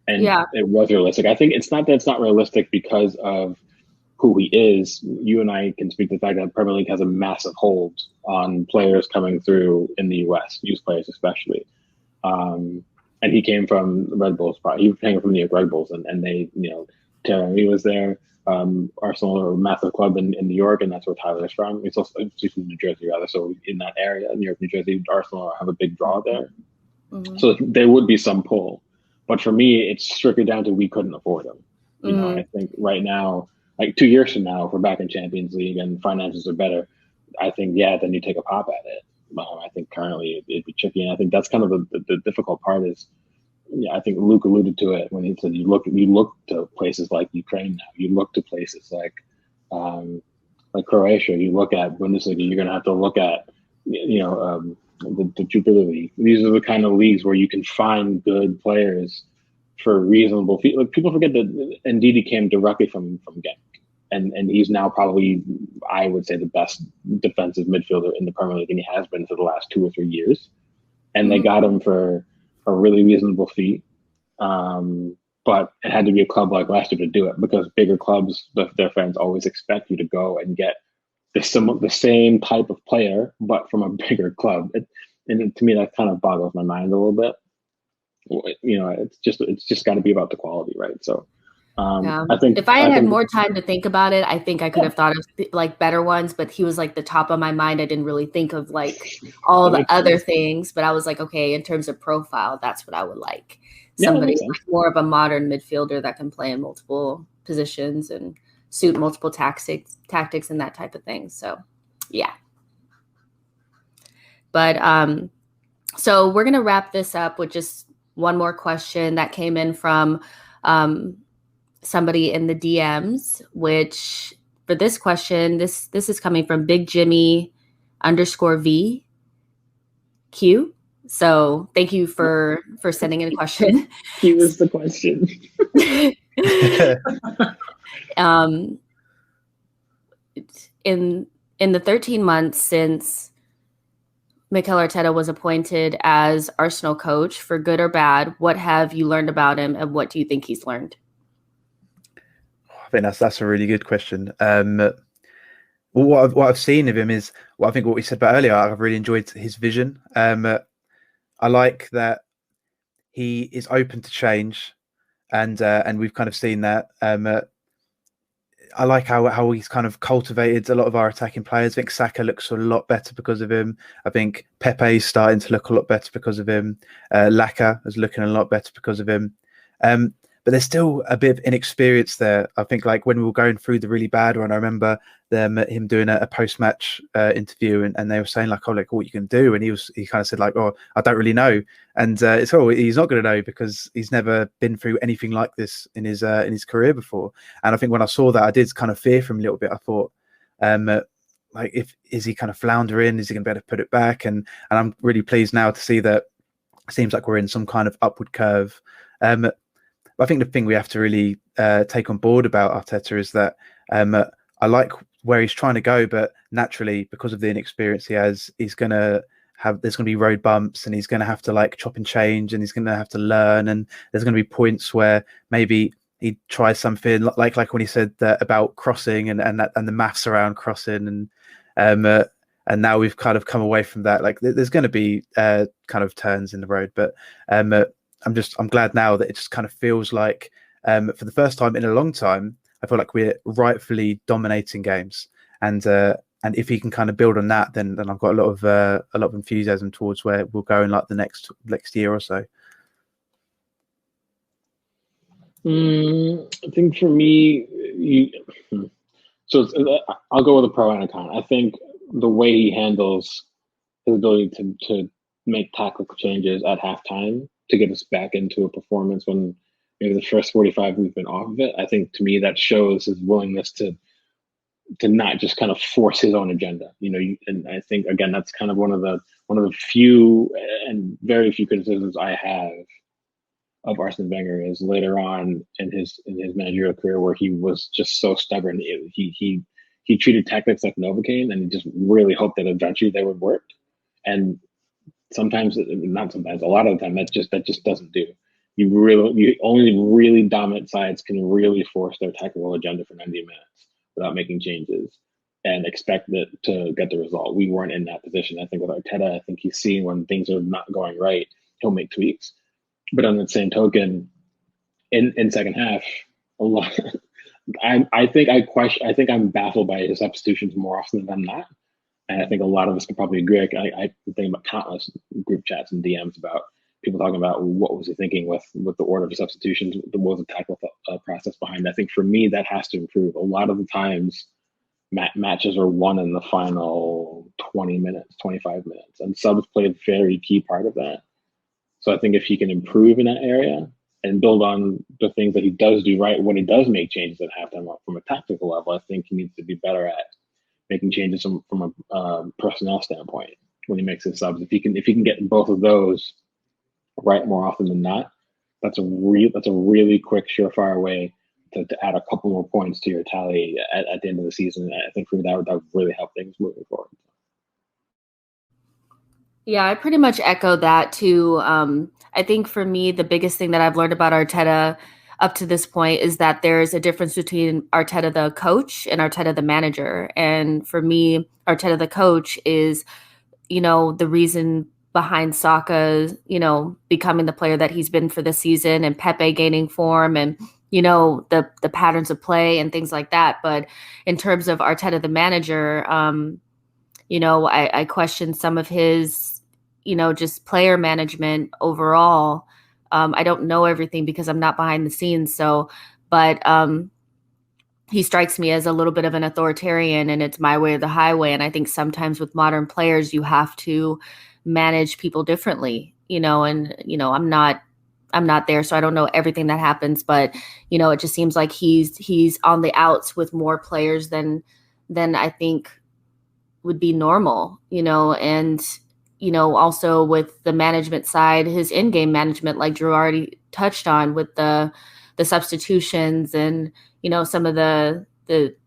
And it was realistic. I think it's not that it's not realistic because of who he is. You and I can speak to the fact that Premier League has a massive hold on players coming through in the US, youth players especially. And he came from Red Bulls. He came from the Red Bulls, and they, Terry was there. Arsenal are a massive club in New York, and that's where Tyler's from. He's from New Jersey, rather. So in that area, New York, New Jersey, Arsenal have a big draw there. Mm-hmm. So there would be some pull. But for me, it's strictly down to we couldn't afford him. I think right now, 2 years from now, if we're back in Champions League and finances are better, I think, then you take a pop at it. I think currently it'd be tricky. And I think that's kind of the difficult part is, I think Luke alluded to it when he said you look to places like Ukraine now. You look to places like Croatia. You look at Bundesliga. You're going to have to look at, the Jupiler League. These are the kind of leagues where you can find good players for reasonable fee. Like, people forget that Ndidi came directly from Genk, and he's now probably, I would say, the best defensive midfielder in the Premier League, and he has been for the last 2 or 3 years. And they got him for a really reasonable fee. But it had to be a club like Leicester to do it, because bigger clubs, their fans always expect you to go and get the same type of player, but from a bigger club. And to me, that kind of boggles my mind a little bit. It's just got to be about the quality, right? So I think if I had more time to think about it, I think I could have thought of like better ones, but he was like the top of my mind. I didn't really think of like all the other things, but I was like, okay, in terms of profile, that's what I would like. Somebody like more of a modern midfielder that can play in multiple positions and suit multiple tactics and that type of thing. So yeah. But so we're gonna wrap this up with just one more question that came in from somebody in the DMs, which for this question, this is coming from Big Jimmy _VQ. So thank you for sending in a question. Q is the question. In the 13 months since Mikel Arteta was appointed as Arsenal coach, for good or bad, what have you learned about him, and what do you think he's learned? I think that's a really good question. What I've seen of him is I think what we said about earlier. I've really enjoyed his vision. I like that he is open to change, and we've kind of seen that. I like how he's kind of cultivated a lot of our attacking players. I think Saka looks a lot better because of him. I think Pepe is starting to look a lot better because of him. Laka is looking a lot better because of him. But there's still a bit of inexperience there. I think like when we were going through the really bad one, I remember him doing a post-match interview, and they were saying like, what you can do, and he kind of said like, I don't really know, and he's not going to know because he's never been through anything like this in his career before. And I think when I saw that, I did kind of fear for him a little bit. I thought, like, is he kind of floundering? Is he going to be able to put it back? And I'm really pleased now to see that it seems like we're in some kind of upward curve. I think the thing we have to really take on board about Arteta is that I like where he's trying to go, but naturally, because of the inexperience he has, there's going to be road bumps, and he's going to have to like chop and change, and he's going to have to learn, and there's going to be points where maybe he tries something like when he said that about crossing and the maths around crossing, and now we've kind of come away from that. Like there's going to be kind of turns in the road, but I'm glad now that it just kind of feels like for the first time in a long time, I feel like we're rightfully dominating games, and if he can kind of build on that, then I've got a lot of enthusiasm towards where we'll go in like the next year or so. I think for me, I'll go with a pro and a con. I think the way he handles his ability to make tactical changes at halftime to get us back into a performance when maybe the first 45 we've been off of it. I think to me that shows his willingness to not just kind of force his own agenda, and I think again that's kind of one of the few and very few criticisms I have of Arsene Wenger is later on in his managerial career where he was just so stubborn. He treated tactics like Novocaine, and he just really hoped that eventually they would work. And sometimes, not sometimes, a lot of the time that just doesn't do. You only really dominant sides can really force their tactical agenda for 90 minutes without making changes and expect it to get the result. We weren't in that position. I think with Arteta, I think he's seeing when things are not going right, he'll make tweaks. But on the same token, in second half, a lot. I think I'm baffled by his substitutions more often than not. And I think a lot of us could probably agree. I think about countless group chats and DMs about people talking about what was he thinking with the order of substitutions, what was the tactical process behind it. I think for me, that has to improve. A lot of the times, matches are won in the final 20 minutes, 25 minutes. And subs play a very key part of that. So I think if he can improve in that area and build on the things that he does do right when he does make changes at halftime from a tactical level, I think he needs to be better at making changes from a personnel standpoint. when he makes his subs. If he can get both of those right more often than not, that's a really quick, surefire way to add a couple more points to your tally at the end of the season. I think for me that would really help things moving forward. Yeah, I pretty much echo that too. I think for me, the biggest thing that I've learned about Arteta up to this point is that there's a difference between Arteta the coach and Arteta the manager. And for me, Arteta the coach is, the reason behind Saka, becoming the player that he's been for this season, and Pepe gaining form, and the patterns of play and things like that. But in terms of Arteta the manager, I question some of his, just player management overall. I don't know everything because I'm not behind the scenes. But he strikes me as a little bit of an authoritarian, and it's my way or the highway. And I think sometimes with modern players, you have to manage people differently, and, I'm not there, so I don't know everything that happens, but, it just seems like he's on the outs with more players than I think would be normal, and, also with the management side, his in-game management, like Drew already touched on, with the substitutions and, some of the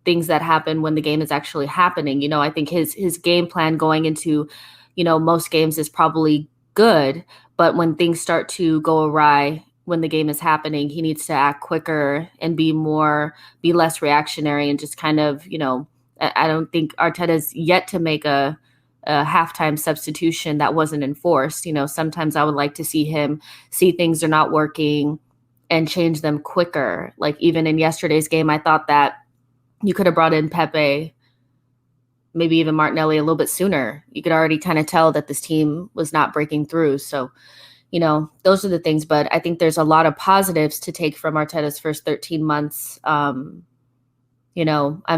things that happen when the game is actually happening. I think his game plan going into, most games is probably good, but when things start to go awry when the game is happening, he needs to act quicker and be less reactionary, and just kind of, I don't think Arteta's yet to make a halftime substitution that wasn't enforced. Sometimes I would like to see him see things are not working and change them quicker. Like even in yesterday's game, I thought that you could have brought in Pepe, maybe even Martinelli, a little bit sooner. You could already kind of tell that this team was not breaking through. So, those are the things. But I think there's a lot of positives to take from Arteta's first 13 months. I'm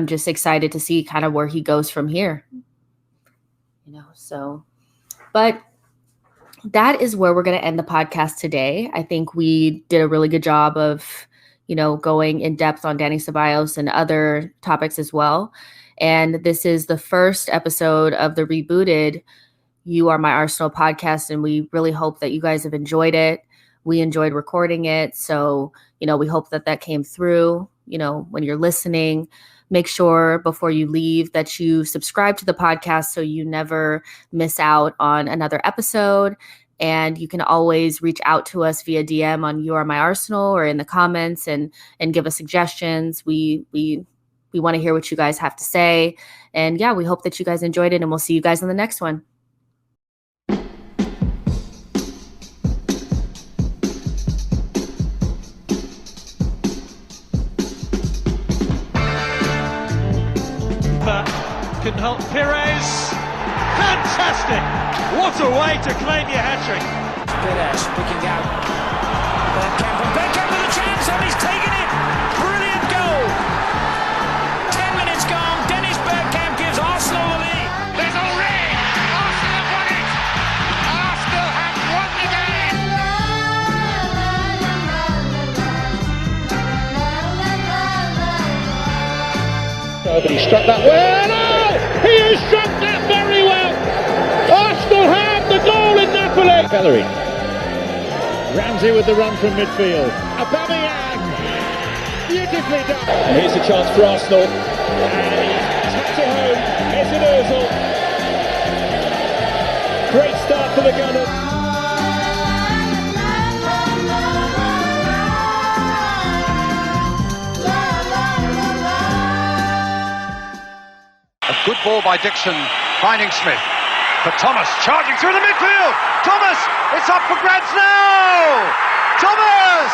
just excited to see kind of where he goes from here. But that is where we're going to end the podcast today. I think we did a really good job of, going in depth on Dani Ceballos and other topics as well. And this is the first episode of the rebooted You Are My Arsenal podcast. And we really hope that you guys have enjoyed it. We enjoyed recording it. So, we hope that came through, when you're listening. Make sure before you leave that you subscribe to the podcast so you never miss out on another episode. And you can always reach out to us via DM on You Are My Arsenal or in the comments and give us suggestions. We want to hear what you guys have to say. And yeah, we hope that you guys enjoyed it, and we'll see you guys in the next one. Can help Pires. Fantastic! What a way to claim your hat-trick. Pires picking out Bergkamp with a chance, and he's taken it. Brilliant goal. 10 minutes gone. Dennis Bergkamp gives Arsenal the lead. There's a ring! Arsenal have won it! Arsenal have won the game! But he struck that well. Oh, he has struck that very well. Arsenal have the goal in Napoli. Bellerin. Ramsey with the run from midfield. Aubameyang. Beautifully done. And here's a chance for Arsenal. And he's tapped it home. Mesut Ozil. Great start for the Gunners. A good ball by Dixon, finding Smith. For Thomas, charging through the midfield. Thomas, it's up for grabs now. Thomas,